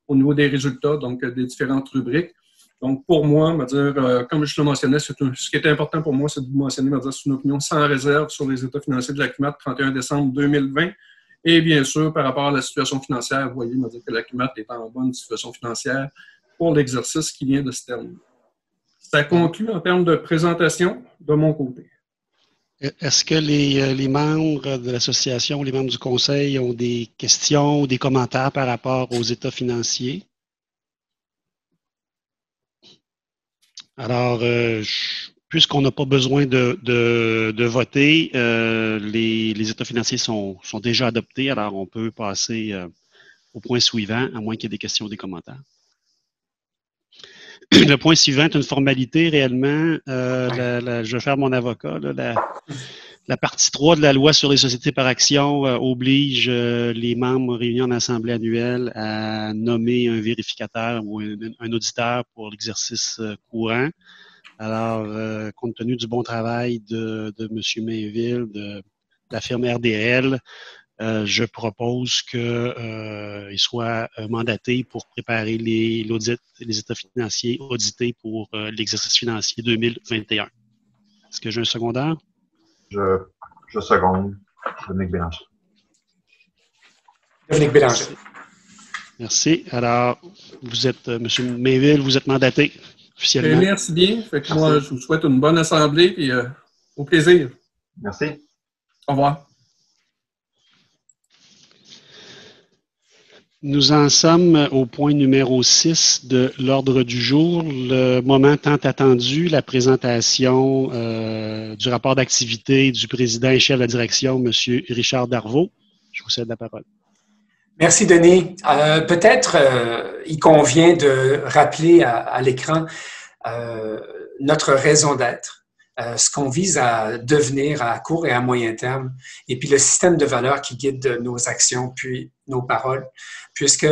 au niveau des résultats, donc des différentes rubriques. Donc, pour moi, on va dire, comme je le mentionnais, ce qui est important pour moi, c'est de vous mentionner, on va dire, c'est une opinion sans réserve sur les états financiers de la CUMAT 31 décembre 2020. Et bien sûr, par rapport à la situation financière, vous voyez, on va dire que la CUMAT est en bonne situation financière pour l'exercice qui vient de se terminer. Ça conclut en termes de présentation de mon côté. Est-ce que les membres de l'association, les membres du conseil ont des questions ou des commentaires par rapport aux états financiers? Alors, puisqu'on n'a pas besoin de voter, les états financiers sont déjà adoptés, alors on peut passer au point suivant, à moins qu'il y ait des questions ou des commentaires. Le point suivant est une formalité réellement. Je vais faire mon avocat. Là, la partie 3 de la loi sur les sociétés par action oblige les membres réunis en assemblée annuelle à nommer un vérificateur ou un auditeur pour l'exercice courant. Alors, compte tenu du bon travail de M. Mainville, de la firme RDL, je propose qu'il soit mandaté pour préparer l'audit, les états financiers audités pour l'exercice financier 2021. Est-ce que j'ai un secondaire? Je seconde. Dominique Bélanger. Dominique Bélanger. Merci. Alors, vous êtes, M. Mainville, vous êtes mandaté officiellement. Merci bien. Fait que moi, je vous souhaite une bonne assemblée et au plaisir. Merci. Au revoir. Nous en sommes au point numéro 6 de l'ordre du jour, le moment tant attendu, la présentation du rapport d'activité du président et chef de la direction, M. Richard Darvaux. Je vous cède la parole. Merci, Denis. Peut-être il convient de rappeler à l'écran notre raison d'être. Ce qu'on vise à devenir à court et à moyen terme, et puis le système de valeurs qui guide nos actions, puis nos paroles, puisque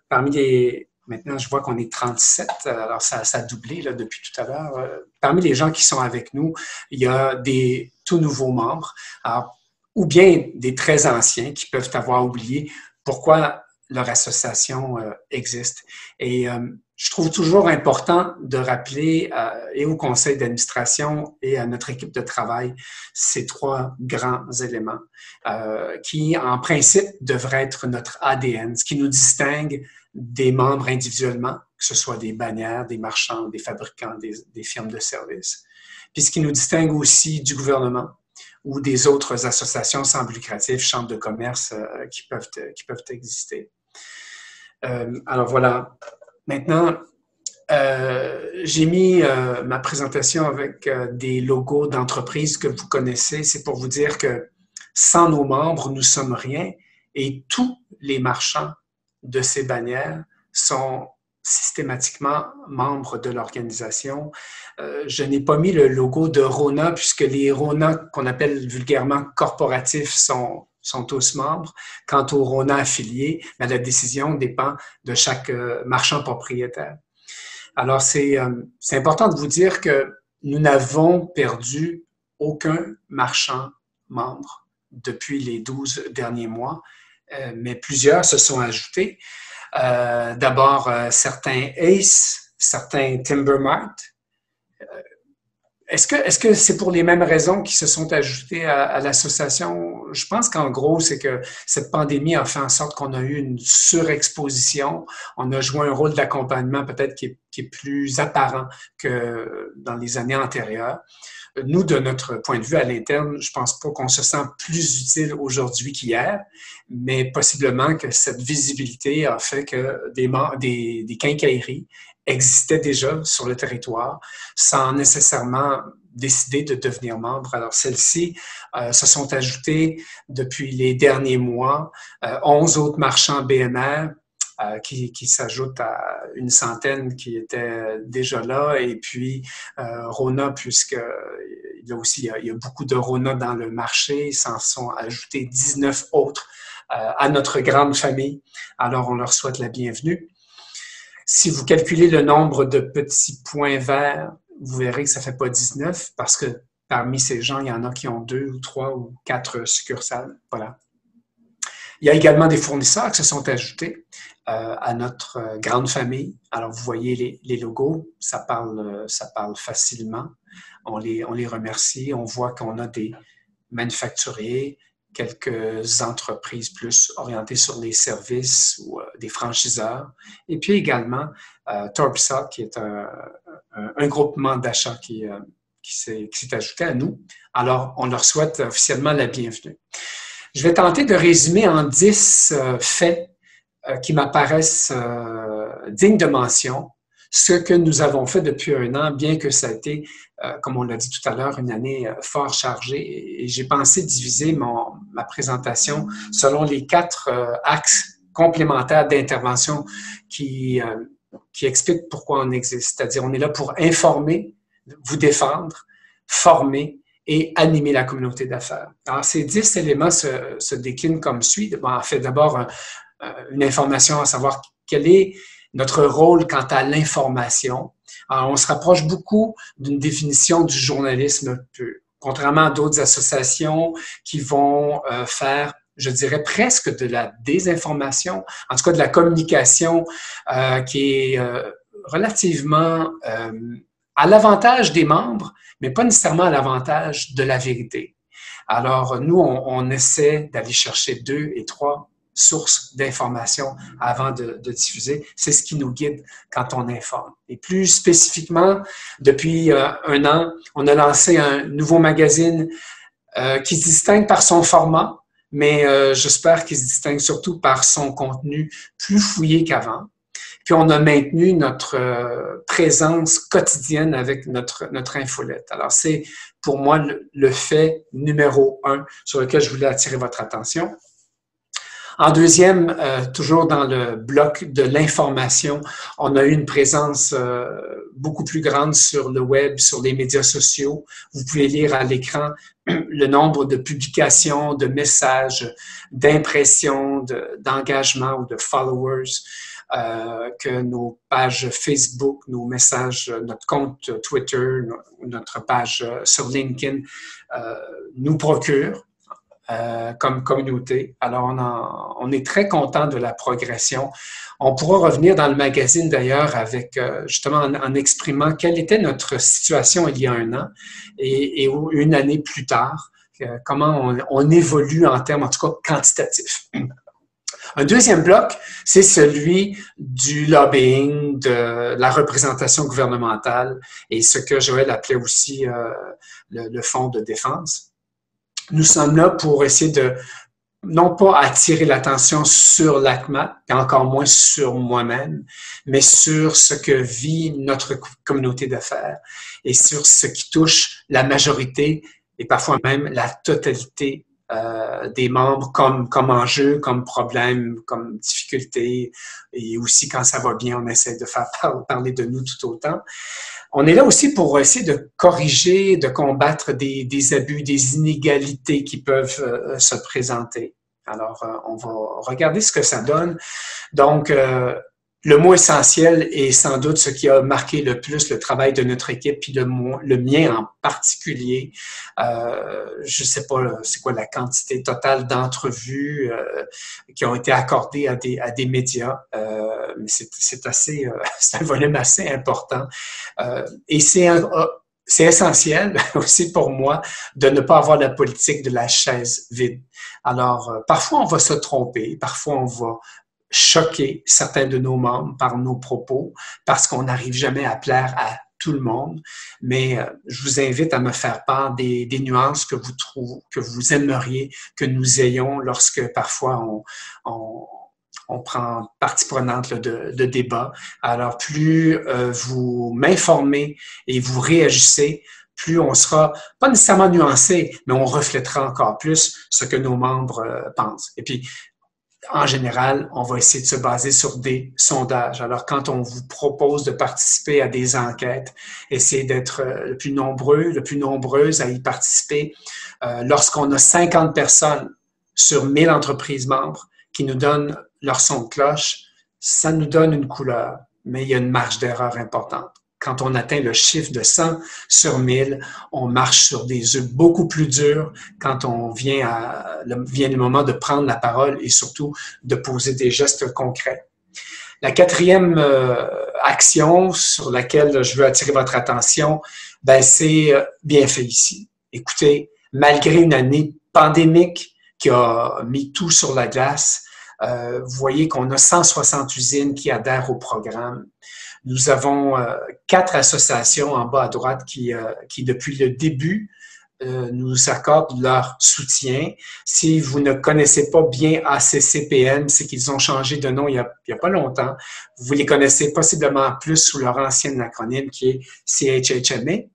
parmi les... Maintenant, je vois qu'on est 37, alors ça a doublé là, depuis tout à l'heure. Parmi les gens qui sont avec nous, il y a des tout nouveaux membres, alors, ou bien des très anciens qui peuvent avoir oublié pourquoi leur association existe. Et je trouve toujours important de rappeler et au conseil d'administration et à notre équipe de travail ces trois grands éléments qui, en principe, devraient être notre ADN, ce qui nous distingue des membres individuellement, que ce soit des bannières, des marchands, des fabricants, des firmes de services, puis ce qui nous distingue aussi du gouvernement ou des autres associations sans but lucratif, chambres de commerce qui peuvent exister. Alors voilà. Maintenant, j'ai mis ma présentation avec des logos d'entreprises que vous connaissez. C'est pour vous dire que sans nos membres, nous sommes rien et tous les marchands de ces bannières sont systématiquement membres de l'organisation. Je n'ai pas mis le logo de Rona puisque les Rona qu'on appelle vulgairement corporatifs sont tous membres. Quant aux Rona affiliés, la décision dépend de chaque marchand propriétaire. Alors, c'est important de vous dire que nous n'avons perdu aucun marchand membre depuis les 12 derniers mois, mais plusieurs se sont ajoutés. D'abord, certains Ace, certains Timbermart. Est-ce que c'est pour les mêmes raisons qui se sont ajoutés à l'association? Je pense qu'en gros, c'est que cette pandémie a fait en sorte qu'on a eu une surexposition. On a joué un rôle d'accompagnement peut-être qui est plus apparent que dans les années antérieures. Nous, de notre point de vue à l'interne, je pense pas qu'on se sent plus utile aujourd'hui qu'hier, mais possiblement que cette visibilité a fait que des quincailleries existaient déjà sur le territoire sans nécessairement décider de devenir membre. Alors, celles-ci se sont ajoutées depuis les derniers mois, 11 autres marchands BNR qui s'ajoutent à une centaine qui étaient déjà là, et puis Rona, puisqu'il y a beaucoup de Rona dans le marché, s'en sont ajoutés 19 autres à notre grande famille. Alors, on leur souhaite la bienvenue. Si vous calculez le nombre de petits points verts, vous verrez que ça ne fait pas 19 parce que parmi ces gens, il y en a qui ont 2 ou 3 ou 4 succursales. Voilà. Il y a également des fournisseurs qui se sont ajoutés à notre grande famille. Alors, vous voyez les logos, ça parle facilement. On les remercie. On voit qu'on a des manufacturiers, quelques entreprises plus orientées sur les services ou des franchiseurs. Et puis également, Torpsa, qui est un groupement d'achat qui s'est ajouté à nous. Alors, on leur souhaite officiellement la bienvenue. Je vais tenter de résumer en 10 faits qui m'apparaissent dignes de mention ce que nous avons fait depuis un an, bien que ça a été, comme on l'a dit tout à l'heure, une année fort chargée. Et j'ai pensé diviser ma présentation selon les 4 axes complémentaires d'intervention qui expliquent pourquoi on existe. C'est-à-dire, on est là pour informer, vous défendre, former et animer la communauté d'affaires. Alors, ces 10 éléments se déclinent comme suit. Bon, en fait, d'abord, une information à savoir quel est notre rôle quant à l'information. Alors, on se rapproche beaucoup d'une définition du journalisme, contrairement à d'autres associations qui vont faire, je dirais, presque de la désinformation, en tout cas de la communication qui est relativement à l'avantage des membres, mais pas nécessairement à l'avantage de la vérité. Alors, nous, on essaie d'aller chercher 2 et 3 sources d'informations avant de diffuser. C'est ce qui nous guide quand on informe. Et plus spécifiquement, depuis un an, on a lancé un nouveau magazine qui se distingue par son format, mais j'espère qu'il se distingue surtout par son contenu plus fouillé qu'avant. Puis on a maintenu notre présence quotidienne avec notre infolette. Alors c'est pour moi le fait numéro 1 sur lequel je voulais attirer votre attention. En deuxième, toujours dans le bloc de l'information, on a eu une présence beaucoup plus grande sur le web, sur les médias sociaux. Vous pouvez lire à l'écran le nombre de publications, de messages, d'impressions, d'engagements ou de followers que nos pages Facebook, nos messages, notre compte Twitter, notre page sur LinkedIn nous procurent. Comme communauté. Alors, on est très content de la progression. On pourra revenir dans le magazine d'ailleurs avec justement en exprimant quelle était notre situation il y a un an et une année plus tard, comment on évolue en termes en tout cas quantitatifs. Un deuxième bloc, c'est celui du lobbying, de la représentation gouvernementale et ce que Joël appelait aussi le fonds de défense. Nous sommes là pour essayer de non pas attirer l'attention sur l'ACMAT, et encore moins sur moi-même, mais sur ce que vit notre communauté d'affaires et sur ce qui touche la majorité et parfois même la totalité des membres comme enjeu, comme problème, comme difficulté. Et aussi, quand ça va bien, on essaie de faire parler de nous tout autant. On est là aussi pour essayer de corriger, de combattre des abus, des inégalités qui peuvent se présenter. Alors, on va regarder ce que ça donne. Donc, le mot essentiel est sans doute ce qui a marqué le plus le travail de notre équipe, puis le mien en particulier. Je ne sais pas c'est quoi la quantité totale d'entrevues qui ont été accordées à des médias, mais c'est un volume assez important. Et c'est essentiel aussi pour moi de ne pas avoir la politique de la chaise vide. Alors, parfois on va se tromper, parfois on va choquer certains de nos membres par nos propos parce qu'on n'arrive jamais à plaire à tout le monde. Mais je vous invite à me faire part des nuances que vous aimeriez que nous ayons lorsque parfois on prend partie prenante de débats. Alors, plus vous m'informez et vous réagissez, plus on sera pas nécessairement nuancé, mais on reflètera encore plus ce que nos membres pensent. Et puis, en général, on va essayer de se baser sur des sondages. Alors, quand on vous propose de participer à des enquêtes, essayez d'être le plus nombreuses à y participer. Lorsqu'on a 50 personnes sur 1000 entreprises membres qui nous donnent leur son de cloche, ça nous donne une couleur, mais il y a une marge d'erreur importante. Quand on atteint le chiffre de 100 sur 1000, on marche sur des œufs beaucoup plus durs quand on vient le moment de prendre la parole et surtout de poser des gestes concrets. La quatrième action sur laquelle je veux attirer votre attention, c'est bien fait ici. Écoutez, malgré une année pandémique qui a mis tout sur la glace, vous voyez qu'on a 160 usines qui adhèrent au programme. Nous avons 4 associations en bas à droite qui depuis le début, nous accordent leur soutien. Si vous ne connaissez pas bien ACCPN, c'est qu'ils ont changé de nom il y a pas longtemps. Vous les connaissez possiblement plus sous leur ancien acronyme qui est CHHMA.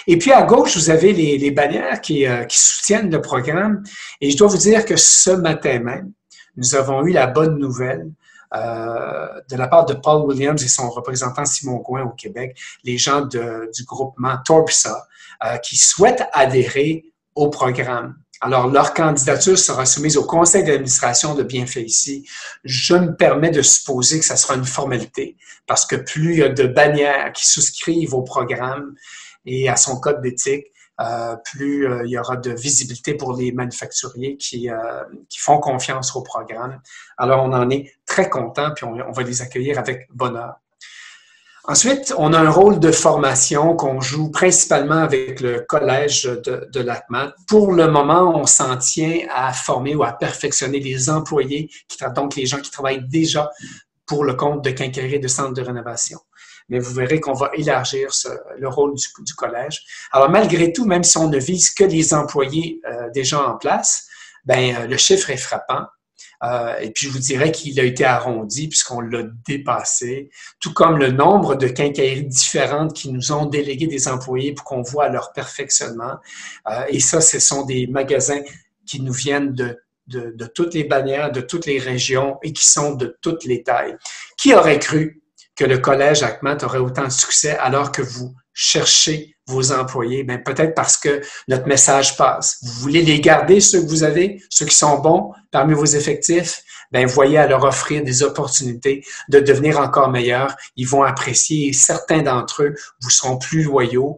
Et puis à gauche, vous avez les bannières qui soutiennent le programme. Et je dois vous dire que ce matin même, nous avons eu la bonne nouvelle de la part de Paul Williams et son représentant Simon Gouin au Québec, les gens du groupement Torpsa, qui souhaitent adhérer au programme. Alors, leur candidature sera soumise au conseil d'administration de Bienfait ici. Je me permets de supposer que ça sera une formalité, parce que plus il y a de bannières qui souscrivent au programme et à son code d'éthique, plus il y aura de visibilité pour les manufacturiers qui font confiance au programme. Alors, on en est très content, puis on va les accueillir avec bonheur. Ensuite, on a un rôle de formation qu'on joue principalement avec le collège de l'ACMAT. Pour le moment, on s'en tient à former ou à perfectionner les employés, donc les gens qui travaillent déjà pour le compte de quincailleries de centres de rénovation. Mais vous verrez qu'on va élargir le rôle du collège. Alors, malgré tout, même si on ne vise que les employés déjà en place, le chiffre est frappant. Et puis, je vous dirais qu'il a été arrondi puisqu'on l'a dépassé, tout comme le nombre de quincailleries différentes qui nous ont délégué des employés pour qu'on voit leur perfectionnement. Et ça, ce sont des magasins qui nous viennent de toutes les bannières, de toutes les régions et qui sont de toutes les tailles. Qui aurait cru que le collège ACMAT aurait autant de succès alors que vous cherchez vos employés? Peut-être parce que notre message passe. Vous voulez les garder, ceux que vous avez, ceux qui sont bons parmi vos effectifs? Voyez à leur offrir des opportunités de devenir encore meilleurs. Ils vont apprécier et certains d'entre eux vous seront plus loyaux,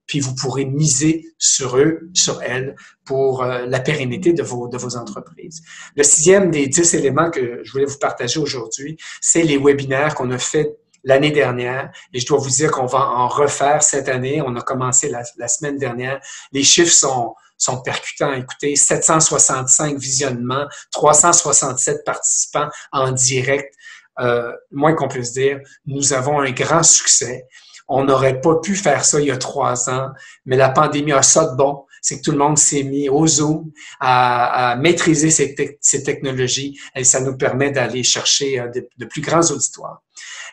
puis vous pourrez miser sur eux, sur elles, pour la pérennité de vos entreprises. Le 6e des 10 éléments que je voulais vous partager aujourd'hui, c'est les webinaires qu'on a fait l'année dernière. Et je dois vous dire qu'on va en refaire cette année. On a commencé la semaine dernière. Les chiffres sont percutants. Écoutez, 765 visionnements, 367 participants en direct. Moins qu'on puisse dire, nous avons un grand succès. On n'aurait pas pu faire ça il y a 3 ans, mais la pandémie a ça de bon, c'est que tout le monde s'est mis au Zoom à maîtriser ces technologies et ça nous permet d'aller chercher de plus grands auditoires.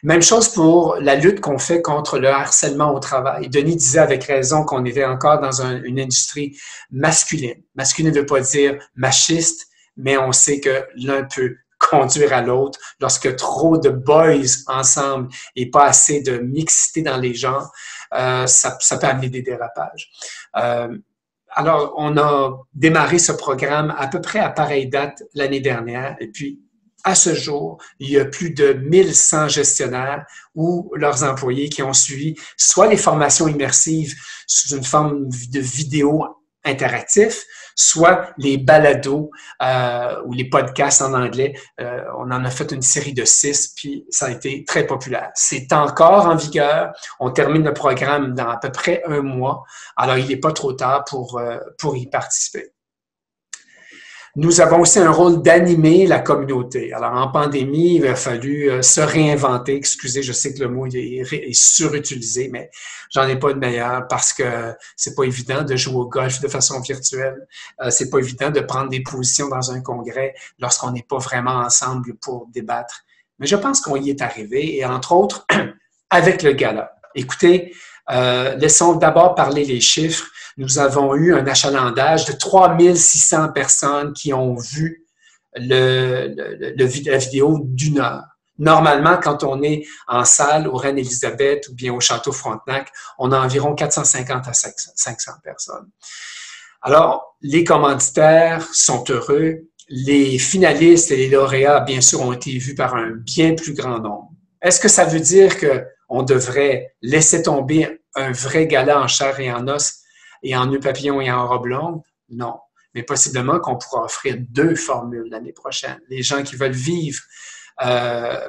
Même chose pour la lutte qu'on fait contre le harcèlement au travail. Denis disait avec raison qu'on était encore dans une industrie masculine. Masculine ne veut pas dire machiste, mais on sait que l'un peut conduire à l'autre. Lorsque trop de boys ensemble et pas assez de mixité dans les genres, ça peut amener des dérapages. Alors, on a démarré ce programme à peu près à pareille date l'année dernière et puis à ce jour, il y a plus de 1100 gestionnaires ou leurs employés qui ont suivi soit les formations immersives sous une forme de vidéo interactif, soit les balados ou les podcasts en anglais. On en a fait une série de 6, puis ça a été très populaire. C'est encore en vigueur. On termine le programme dans à peu près 1 mois. Alors, il n'est pas trop tard pour y participer. Nous avons aussi un rôle d'animer la communauté. Alors, en pandémie, il a fallu se réinventer. Excusez, je sais que le mot est surutilisé, mais j'en ai pas de meilleur parce que c'est pas évident de jouer au golf de façon virtuelle. C'est pas évident de prendre des positions dans un congrès lorsqu'on n'est pas vraiment ensemble pour débattre. Mais je pense qu'on y est arrivé et entre autres, avec le gala. Écoutez, laissons d'abord parler les chiffres. Nous avons eu un achalandage de 3600 personnes qui ont vu la vidéo d'1 heure. Normalement, quand on est en salle au Reine-Élisabeth ou bien au Château Frontenac, on a environ 450 à 500 personnes. Alors, les commanditaires sont heureux. Les finalistes et les lauréats, bien sûr, ont été vus par un bien plus grand nombre. Est-ce que ça veut dire qu'on devrait laisser tomber un vrai gala en chair et en os et en nœud papillon et en robe longue? Non. Mais possiblement qu'on pourra offrir 2 formules l'année prochaine. Les gens qui veulent vivre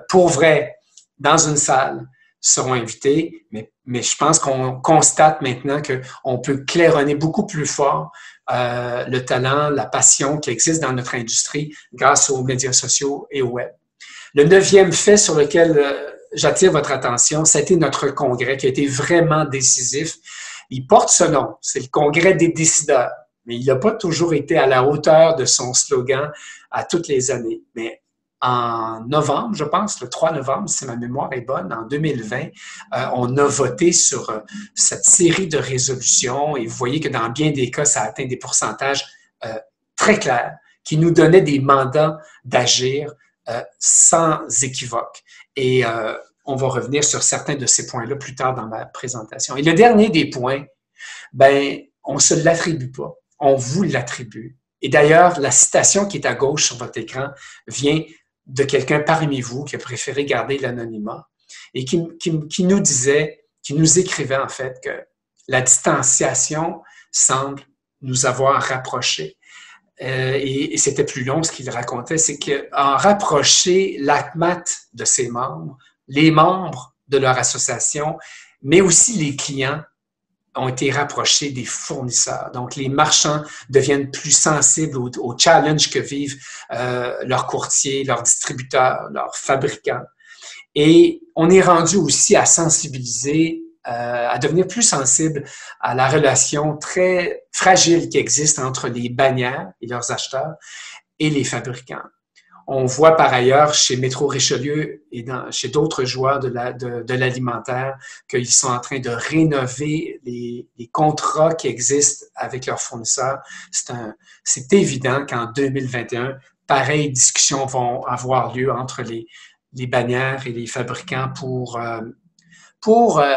pour vrai dans une salle seront invités, mais je pense qu'on constate maintenant qu'on peut claironner beaucoup plus fort le talent, la passion qui existe dans notre industrie grâce aux médias sociaux et au web. Le 9e fait sur lequel j'attire votre attention, c'était notre congrès qui a été vraiment décisif. Il porte ce nom, c'est le Congrès des décideurs, mais il n'a pas toujours été à la hauteur de son slogan à toutes les années. Mais en novembre, je pense, le 3 novembre, si ma mémoire est bonne, en 2020, on a voté sur cette série de résolutions et vous voyez que dans bien des cas, ça atteint des pourcentages très clairs qui nous donnaient des mandats d'agir sans équivoque. Et on va revenir sur certains de ces points-là plus tard dans ma présentation. Et le dernier des points, on ne se l'attribue pas, on vous l'attribue. Et d'ailleurs, la citation qui est à gauche sur votre écran vient de quelqu'un parmi vous qui a préféré garder l'anonymat et qui nous disait, qui nous écrivait en fait que la distanciation semble nous avoir rapprochés. Et c'était plus long ce qu'il racontait, c'est qu'en rapprocher l'ACMAT de ses membres, les membres de leur association, mais aussi les clients ont été rapprochés des fournisseurs. Donc, les marchands deviennent plus sensibles aux challenges que vivent leurs courtiers, leurs distributeurs, leurs fabricants. Et on est rendu aussi à sensibiliser, à devenir plus sensible à la relation très fragile qui existe entre les bannières et leurs acheteurs et les fabricants. On voit par ailleurs chez Métro Richelieu et chez d'autres joueurs de l'alimentaire qu'ils sont en train de rénover les contrats qui existent avec leurs fournisseurs. C'est évident qu'en 2021, pareilles discussions vont avoir lieu entre les bannières et les fabricants pour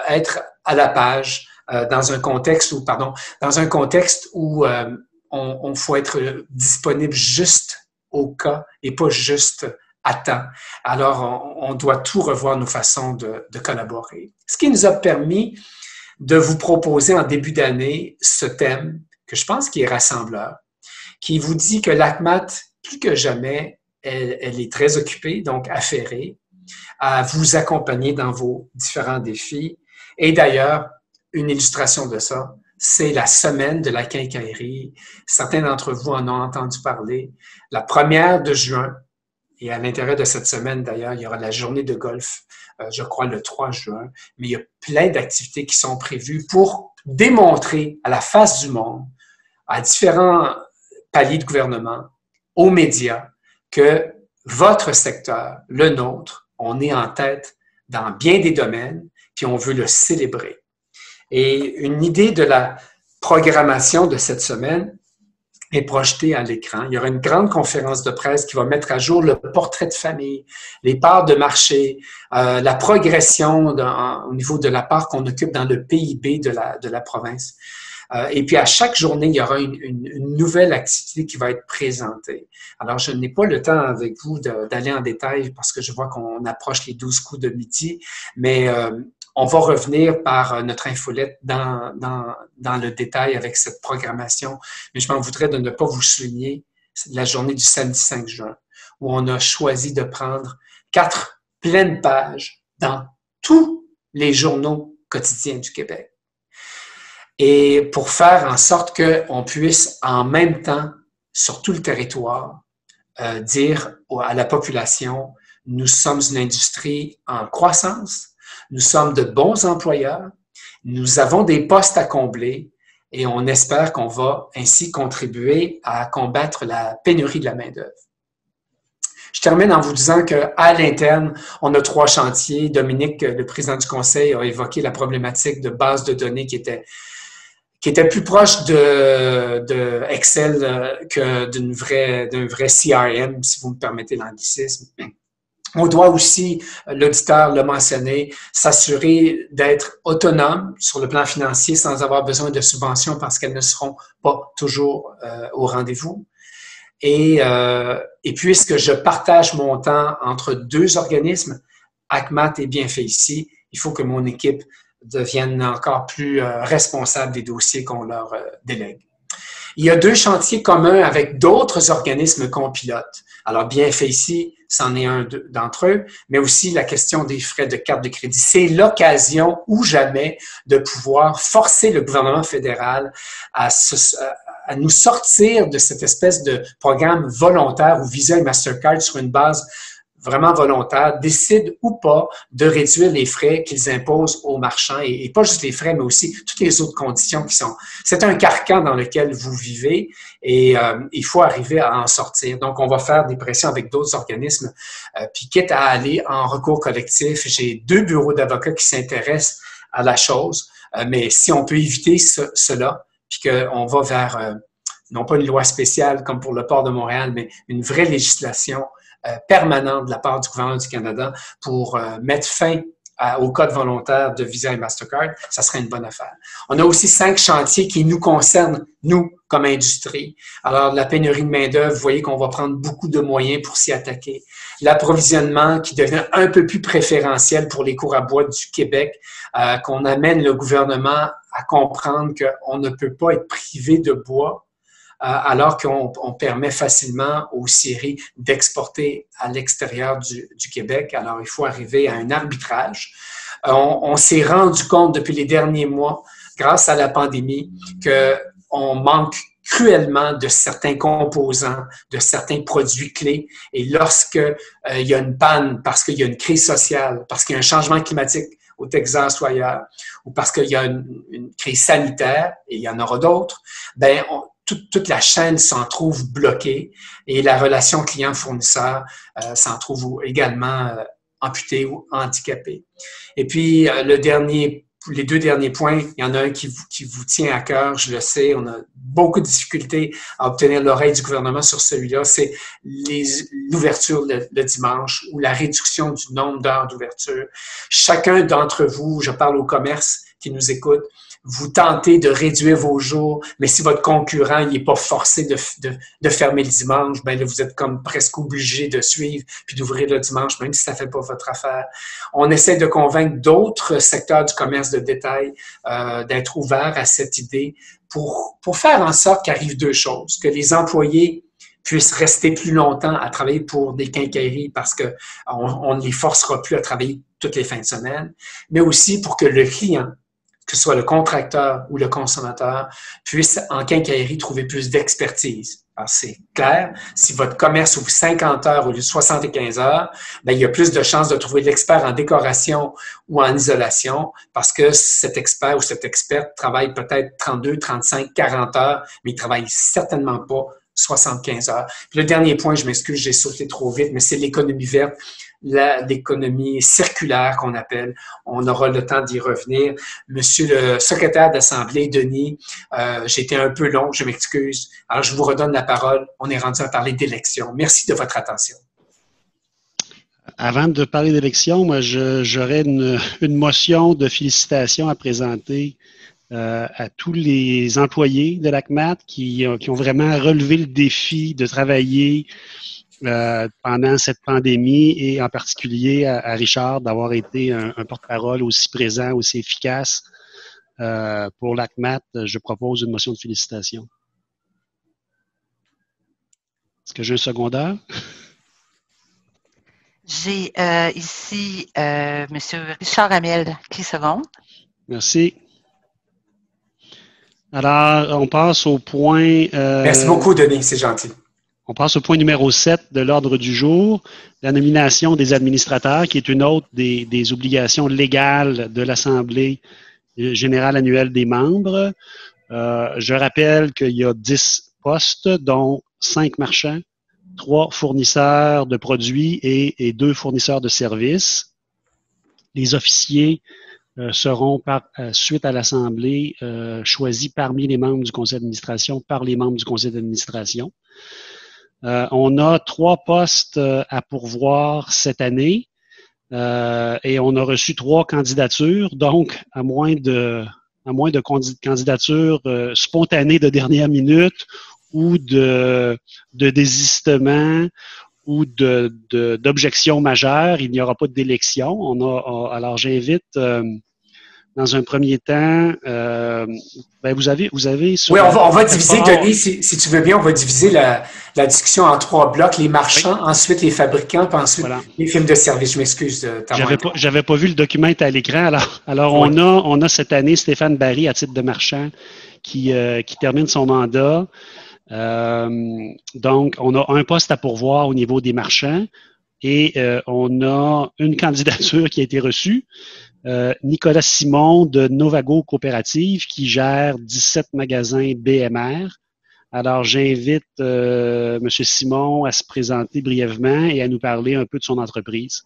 être à la page dans un contexte où on faut être disponible juste au cas et pas juste à temps. Alors, on doit tout revoir nos façons de collaborer. Ce qui nous a permis de vous proposer en début d'année ce thème que je pense qui est rassembleur, qui vous dit que l'ACMAT, plus que jamais, elle est très occupée, donc affairée, à vous accompagner dans vos différents défis. Et d'ailleurs, une illustration de ça, c'est la semaine de la quincaillerie. Certains d'entre vous en ont entendu parler. La 1er de juin, et à l'intérieur de cette semaine d'ailleurs, il y aura la journée de golf, je crois le 3 juin, mais il y a plein d'activités qui sont prévues pour démontrer à la face du monde, à différents paliers de gouvernement, aux médias, que votre secteur, le nôtre, on est en tête dans bien des domaines, puis on veut le célébrer. Et une idée de la programmation de cette semaine est projetée à l'écran. Il y aura une grande conférence de presse qui va mettre à jour le portrait de famille, les parts de marché, la progression au niveau de la part qu'on occupe dans le PIB de la province. Et puis, à chaque journée, il y aura une nouvelle activité qui va être présentée. Alors, je n'ai pas le temps avec vous d'aller en détail parce que je vois qu'on approche les 12 coups de midi, mais on va revenir par notre infolette dans le détail avec cette programmation. Mais je m'en voudrais de ne pas vous souligner la journée du samedi 5 juin, où on a choisi de prendre 4 pleines pages dans tous les journaux quotidiens du Québec. Et pour faire en sorte qu'on puisse en même temps, sur tout le territoire, dire à la population, nous sommes une industrie en croissance, nous sommes de bons employeurs, nous avons des postes à combler et on espère qu'on va ainsi contribuer à combattre la pénurie de la main-d'œuvre. Je termine en vous disant qu'à l'interne, on a 3 chantiers. Dominique, le président du conseil, a évoqué la problématique de base de données qui était plus proche de Excel que d'un vrai CRM, si vous me permettez l'anglicisme. On doit aussi, l'auditeur l'a mentionné, s'assurer d'être autonome sur le plan financier sans avoir besoin de subventions parce qu'elles ne seront pas toujours au rendez-vous. Et puisque je partage mon temps entre 2 organismes, ACMAT et Bienfait Ici, il faut que mon équipe devienne encore plus responsable des dossiers qu'on leur délègue. Il y a 2 chantiers communs avec d'autres organismes qu'on pilote. Alors, Bienfait Ici, c'en est un d'entre eux, mais aussi la question des frais de carte de crédit. C'est l'occasion ou jamais de pouvoir forcer le gouvernement fédéral à nous sortir de cette espèce de programme volontaire où Visa et Mastercard, sur une base vraiment volontaire, décident ou pas de réduire les frais qu'ils imposent aux marchands et pas juste les frais, mais aussi toutes les autres conditions qui sont... C'est un carcan dans lequel vous vivez et il faut arriver à en sortir. Donc, on va faire des pressions avec d'autres organismes. Puis, quitte à aller en recours collectif, j'ai 2 bureaux d'avocats qui s'intéressent à la chose, mais si on peut éviter cela, puis qu'on va vers, non pas une loi spéciale comme pour le port de Montréal, mais une vraie législation permanente de la part du gouvernement du Canada pour mettre fin au code volontaire de Visa et Mastercard, ça serait une bonne affaire. On a aussi 5 chantiers qui nous concernent, nous, comme industrie. Alors, la pénurie de main-d'œuvre, vous voyez qu'on va prendre beaucoup de moyens pour s'y attaquer. L'approvisionnement qui devient un peu plus préférentiel pour les cours à bois du Québec, qu'on amène le gouvernement à comprendre qu'on ne peut pas être privé de bois alors qu'on permet facilement aux scieries d'exporter à l'extérieur du Québec. Alors, il faut arriver à un arbitrage. On s'est rendu compte depuis les derniers mois, grâce à la pandémie, qu'on manque cruellement de certains composants, de certains produits clés. Et lorsque il y a une panne, parce qu'il y a une crise sociale, parce qu'il y a un changement climatique au Texas ou ailleurs, ou parce qu'il y a une crise sanitaire, et il y en aura d'autres, ben toute la chaîne s'en trouve bloquée et la relation client-fournisseur s'en trouve également amputée ou handicapée. Et puis, les 2 derniers points, il y en a un qui vous tient à cœur, je le sais, on a beaucoup de difficultés à obtenir l'oreille du gouvernement sur celui-là, c'est l'ouverture le dimanche ou la réduction du nombre d'heures d'ouverture. Chacun d'entre vous, je parle au commerce qui nous écoute, vous tentez de réduire vos jours, mais si votre concurrent il n'est pas forcé de fermer le dimanche, ben là, vous êtes comme presque obligé de suivre puis d'ouvrir le dimanche, même si ça ne fait pas votre affaire. On essaie de convaincre d'autres secteurs du commerce de détail d'être ouverts à cette idée pour faire en sorte qu'arrive 2 choses, que les employés puissent rester plus longtemps à travailler pour des quincailleries parce qu'on ne les forcera plus à travailler toutes les fins de semaine, mais aussi pour que le client, que ce soit le contracteur ou le consommateur, puisse en quincaillerie trouver plus d'expertise. Alors, c'est clair, si votre commerce ouvre 50 heures au lieu de 75 heures, bien, il y a plus de chances de trouver l'expert en décoration ou en isolation parce que cet expert ou cette experte travaille peut-être 32, 35, 40 heures, mais il ne travaille certainement pas 75 heures. Puis le dernier point, je m'excuse, j'ai sauté trop vite, mais c'est l'économie verte, l'économie circulaire qu'on appelle. On aura le temps d'y revenir. Monsieur le secrétaire d'Assemblée, Denis, j'ai été un peu long, je m'excuse. Alors, je vous redonne la parole. On est rendu à parler d'élections. Merci de votre attention. Avant de parler d'élections, moi, j'aurais une motion de félicitations à présenter à tous les employés de l'ACMAT qui ont vraiment relevé le défi de travailler pendant cette pandémie et en particulier à Richard d'avoir été un porte-parole aussi présent, aussi efficace pour l'ACMAT. Je propose une motion de félicitations. Est-ce que j'ai un secondaire? J'ai ici M. Richard Amiel qui seconde. Merci. Alors, on passe au point... Merci beaucoup, Denis, c'est gentil. On passe au point numéro 7 de l'ordre du jour, la nomination des administrateurs, qui est une autre des obligations légales de l'Assemblée générale annuelle des membres. Je rappelle qu'il y a 10 postes, dont 5 marchands, 3 fournisseurs de produits et 2 fournisseurs de services. Les officiers seront suite à l'Assemblée choisis parmi les membres du conseil d'administration par les membres du conseil d'administration. On a 3 postes à pourvoir cette année et on a reçu 3 candidatures. Donc, à moins de candidatures spontanées de dernière minute ou de désistement ou d'objections majeures, il n'y aura pas d'élection. Alors, j'invite dans un premier temps, vous avez oui, on va diviser, Denis, si tu veux bien, on va diviser la discussion en 3 blocs, les marchands, oui. Ensuite les fabricants, puis ensuite les films de service. Je m'excuse de t'avoir. J'avais pas vu le document être à l'écran. Alors oui. on a cette année Stéphane Barry à titre de marchand qui termine son mandat. Donc, on a un poste à pourvoir au niveau des marchands et on a une candidature qui a été reçue. Nicolas Simon de Novago Coopérative qui gère 17 magasins BMR. Alors, j'invite M. Simon à se présenter brièvement et à nous parler un peu de son entreprise.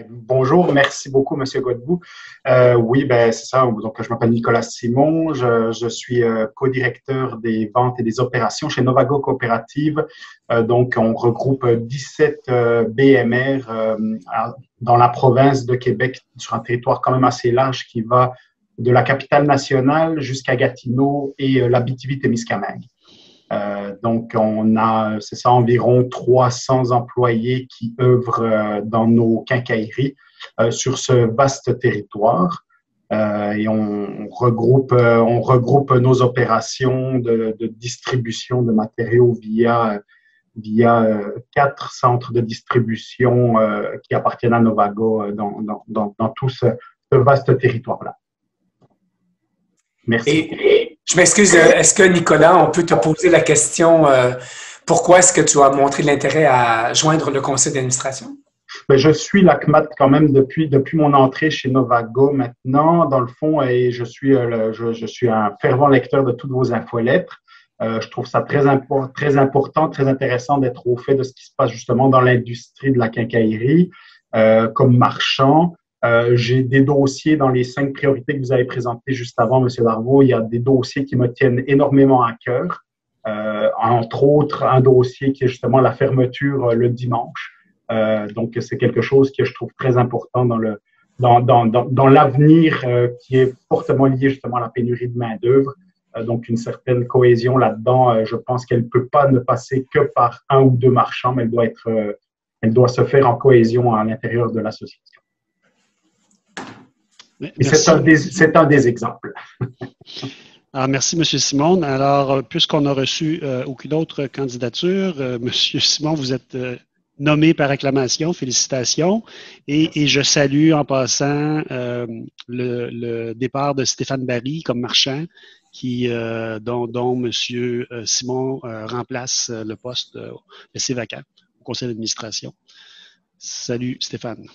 Bonjour, merci beaucoup, M. Godbout. Oui, c'est ça. Donc, je m'appelle Nicolas Simon. Je suis co-directeur des ventes et des opérations chez Novago Coopérative. Donc, on regroupe 17 BMR dans la province de Québec, sur un territoire quand même assez large qui va de la capitale nationale jusqu'à Gatineau et l'Abitibi-Témiscamingue. Donc, on a, c'est ça, environ 300 employés qui œuvrent dans nos quincailleries sur ce vaste territoire. Et on regroupe nos opérations de distribution de matériaux via 4 centres de distribution qui appartiennent à Novago dans tout ce vaste territoire-là. Merci. Et je m'excuse, est-ce que Nicolas, on peut te poser la question, pourquoi est-ce que tu as montré l'intérêt à joindre le conseil d'administration? Je suis l'ACMAT quand même depuis mon entrée chez Novago maintenant, dans le fond, et je suis un fervent lecteur de toutes vos infolettres. Je trouve ça très important, très intéressant d'être au fait de ce qui se passe justement dans l'industrie de la quincaillerie comme marchand. J'ai des dossiers dans les 5 priorités que vous avez présentées juste avant, M. Darvaux. Il y a des dossiers qui me tiennent énormément à cœur. Entre autres, un dossier qui est justement la fermeture le dimanche. Donc, c'est quelque chose que je trouve très important dans l'avenir qui est fortement lié justement à la pénurie de main-d'œuvre. Donc, une certaine cohésion là-dedans. Je pense qu'elle ne peut pas ne passer que par 1 ou 2 marchands, mais elle doit se faire en cohésion à l'intérieur de l'association. Et c'est un des exemples. Alors, merci, M. Simon. Alors, puisqu'on n'a reçu aucune autre candidature, M. Simon, vous êtes nommé par acclamation, félicitations. Et je salue en passant le départ de Stéphane Barry comme marchand, dont M. Simon remplace le poste laissé vacant au conseil d'administration. Salut Stéphane.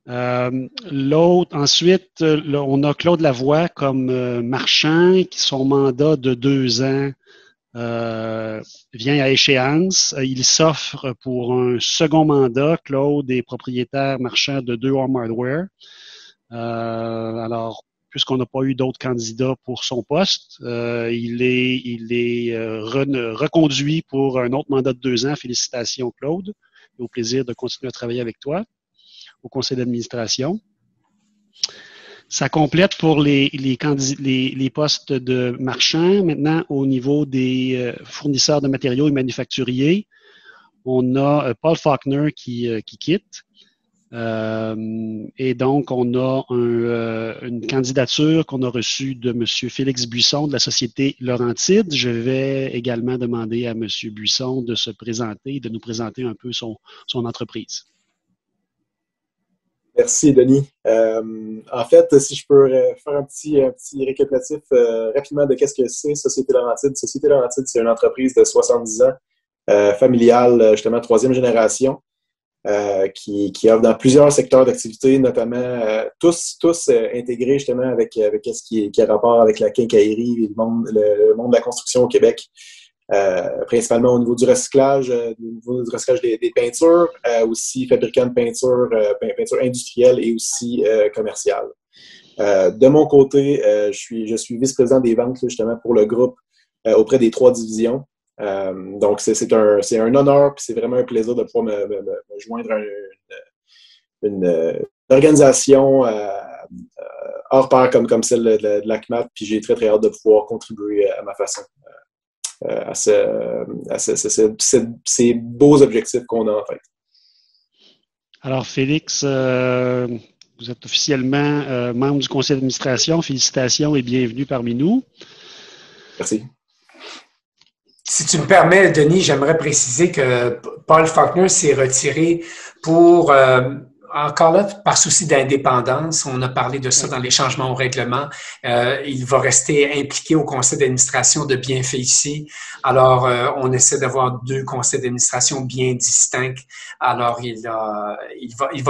Ensuite, on a Claude Lavoie comme marchand, son mandat de 2 ans vient à échéance. Il s'offre pour un second mandat. Claude est propriétaire marchand de 2 Home Hardware. Alors, puisqu'on n'a pas eu d'autres candidats pour son poste, il est reconduit pour un autre mandat de 2 ans. Félicitations, Claude. Au plaisir de continuer à travailler avec toi au conseil d'administration. Ça complète pour les postes de marchands. Maintenant, au niveau des fournisseurs de matériaux et manufacturiers, on a Paul Faulkner qui quitte. Et donc, on a une candidature qu'on a reçue de M. Félix Buisson de la société Laurentide. Je vais également demander à M. Buisson de se présenter, de nous présenter un peu son entreprise. Merci, Denis. En fait, si je peux faire un petit récapitulatif rapidement de qu'est-ce que c'est Société Laurentide. Société Laurentide, c'est une entreprise de 70 ans, familiale, justement, 3e génération, qui offre dans plusieurs secteurs d'activité, notamment tous intégrés justement avec ce qui a rapport avec la quincaillerie et le monde de la construction au Québec. Principalement au niveau du recyclage, des peintures, aussi fabricant de peinture industrielle et aussi commerciale. De mon côté, je suis vice-président des ventes justement pour le groupe auprès des 3 divisions. Donc, c'est un honneur et c'est vraiment un plaisir de pouvoir me joindre à une organisation hors pair comme celle de l'ACMAT, puis j'ai très, très hâte de pouvoir contribuer à ma façon à ces beaux objectifs qu'on a en tête. Alors, Félix, vous êtes officiellement membre du conseil d'administration. Félicitations et bienvenue parmi nous. Merci. Si tu me permets, Denis, j'aimerais préciser que Paul Faulkner s'est retiré pour, encore là, par souci d'indépendance. On a parlé de ça dans les changements au règlement. Il va rester impliqué au conseil d'administration de Bienfait ici. Alors, on essaie d'avoir 2 conseils d'administration bien distincts. Alors, il va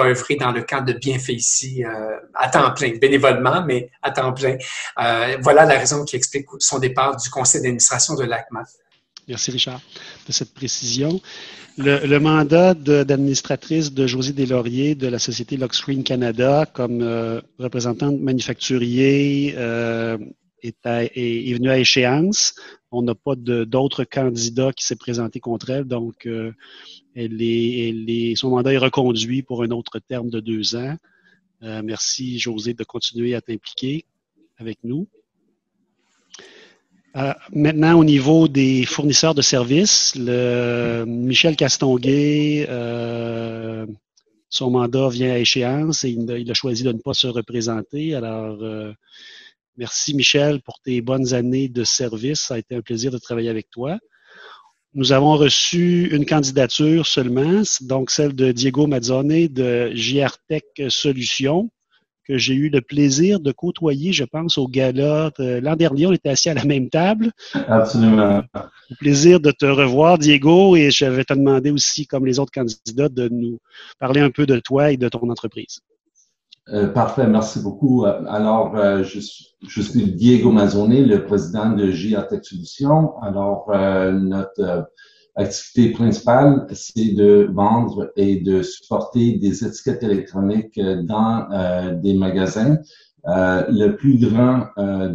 œuvrer dans le cadre de Bienfait ici à temps plein, bénévolement, mais à temps plein. Voilà la raison qui explique son départ du conseil d'administration de l'ACMAT. Merci, Richard, de cette précision. Le mandat d'administratrice de Josée Deslauriers de la société Lockscreen Canada comme représentante manufacturier est venu à échéance. On n'a pas d'autres candidats qui s'est présenté contre elle, donc son mandat est reconduit pour un autre terme de 2 ans. Merci, Josée, de continuer à t'impliquer avec nous. Maintenant, au niveau des fournisseurs de services, Michel Castonguay, son mandat vient à échéance et il a choisi de ne pas se représenter. Alors, merci Michel pour tes bonnes années de service. Ça a été un plaisir de travailler avec toi. Nous avons reçu une candidature seulement, donc celle de Diego Mazzone de JRTech Solutions, que j'ai eu le plaisir de côtoyer, je pense, au gala. L'an dernier, on était assis à la même table. Absolument. Le plaisir de te revoir, Diego, et je vais te demander aussi, comme les autres candidats, de nous parler un peu de toi et de ton entreprise. Parfait, merci beaucoup. Alors, je suis Diego Mazzone, le président de JRTech Solutions. Alors, notre activité principale, c'est de vendre et de supporter des étiquettes électroniques dans des magasins. Le plus grand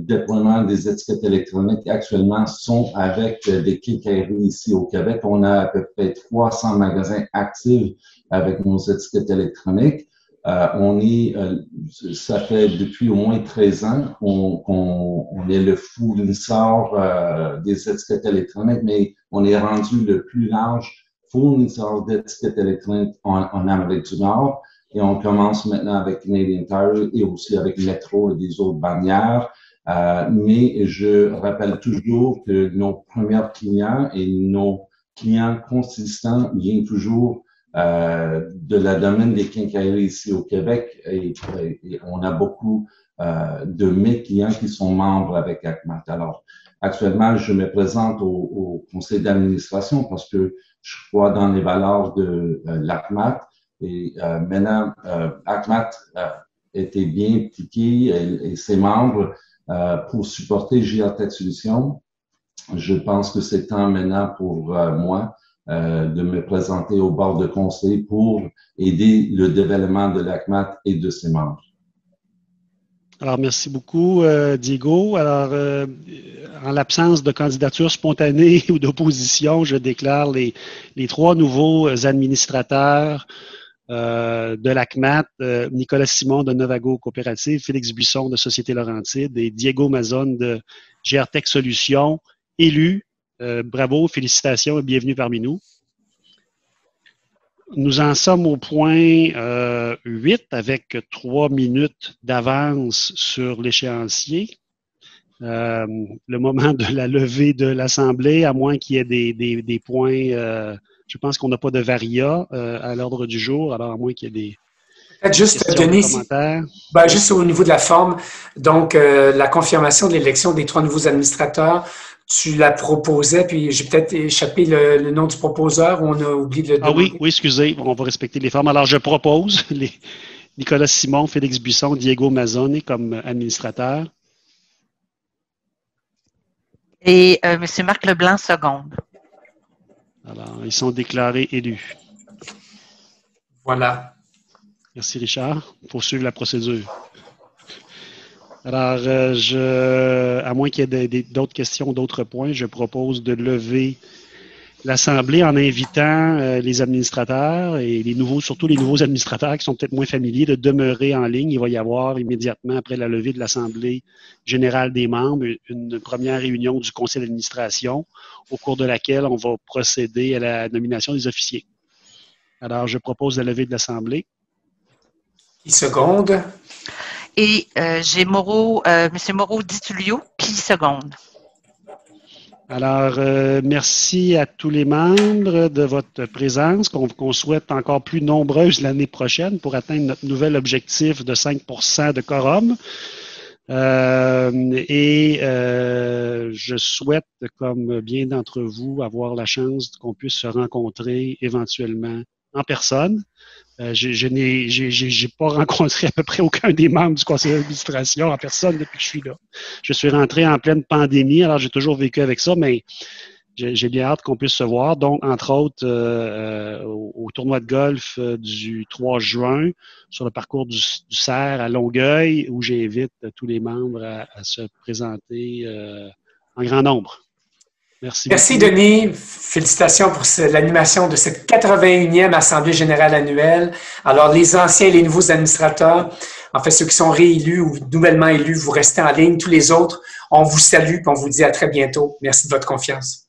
déploiement des étiquettes électroniques actuellement sont avec des quincailleries ici au Québec. On a à peu près 300 magasins actifs avec nos étiquettes électroniques. Ça fait depuis au moins 13 ans qu'on est le fournisseur des étiquettes électroniques, mais on est rendu le plus large fournisseur d'étiquettes électroniques en Amérique du Nord. Et on commence maintenant avec Canadian Tire et aussi avec Metro et des autres bannières. Mais je rappelle toujours que nos premiers clients et nos client consistant vient toujours de la domaine des quincailleries ici au Québec et on a beaucoup de mes clients qui sont membres avec ACMAT. Alors, actuellement, je me présente au conseil d'administration parce que je crois dans les valeurs de l'ACMAT et maintenant, ACMAT était bien impliqué et ses membres pour supporter GR-Tech Solutions. Je pense que c'est temps maintenant pour moi de me présenter au bord de conseil pour aider le développement de l'ACMAT et de ses membres. Alors, merci beaucoup, Diego. Alors, en l'absence de candidature spontanée ou d'opposition, je déclare les 3 nouveaux administrateurs de l'ACMAT, Nicolas Simon de Novago Coopérative, Félix Buisson de Société Laurentide et Diego Mazon de GR-Tech Solutions, élus. Bravo, félicitations et bienvenue parmi nous. Nous en sommes au point 8 avec 3 minutes d'avance sur l'échéancier. Le moment de la levée de l'Assemblée, à moins qu'il y ait des points, je pense qu'on n'a pas de varia à l'ordre du jour, alors à moins qu'il y ait des peut-être juste, Denis, commentaires. Ben, juste au niveau de la forme, donc la confirmation de l'élection des 3 nouveaux administrateurs, tu la proposais, puis j'ai peut-être échappé le nom du proposeur ou on a oublié de le demander. Oui, excusez, on va respecter les formes. Alors, je propose Nicolas Simon, Félix Buisson, Diego Mazone comme administrateurs. Et M. Marc Leblanc, seconde. Alors, ils sont déclarés élus. Voilà. Merci, Richard. Il faut suivre la procédure. Alors, à moins qu'il y ait d'autres questions, d'autres points, je propose de lever l'Assemblée en invitant les administrateurs et surtout les nouveaux administrateurs qui sont peut-être moins familiers de demeurer en ligne. Il va y avoir immédiatement après la levée de l'Assemblée générale des membres une première réunion du conseil d'administration au cours de laquelle on va procéder à la nomination des officiers. Alors, je propose la levée de l'Assemblée. Qui seconde? Et j'ai M. Moreau Ditulio qui seconde. Alors, merci à tous les membres de votre présence, qu'on souhaite encore plus nombreuse l'année prochaine pour atteindre notre nouvel objectif de 5% de quorum. Je souhaite, comme bien d'entre vous, avoir la chance qu'on puisse se rencontrer éventuellement en personne. J'ai pas rencontré à peu près aucun des membres du conseil d'administration en personne depuis que je suis là. Je suis rentré en pleine pandémie, alors j'ai toujours vécu avec ça, mais j'ai bien hâte qu'on puisse se voir. Donc, entre autres, au tournoi de golf du 3 juin, sur le parcours du Cerf à Longueuil, où j'invite tous les membres à se présenter en grand nombre. Merci beaucoup. Denis. Félicitations pour l'animation de cette 81e Assemblée générale annuelle. Alors, les anciens et les nouveaux administrateurs, en fait, ceux qui sont réélus ou nouvellement élus, vous restez en ligne. Tous les autres, on vous salue et on vous dit à très bientôt. Merci de votre confiance.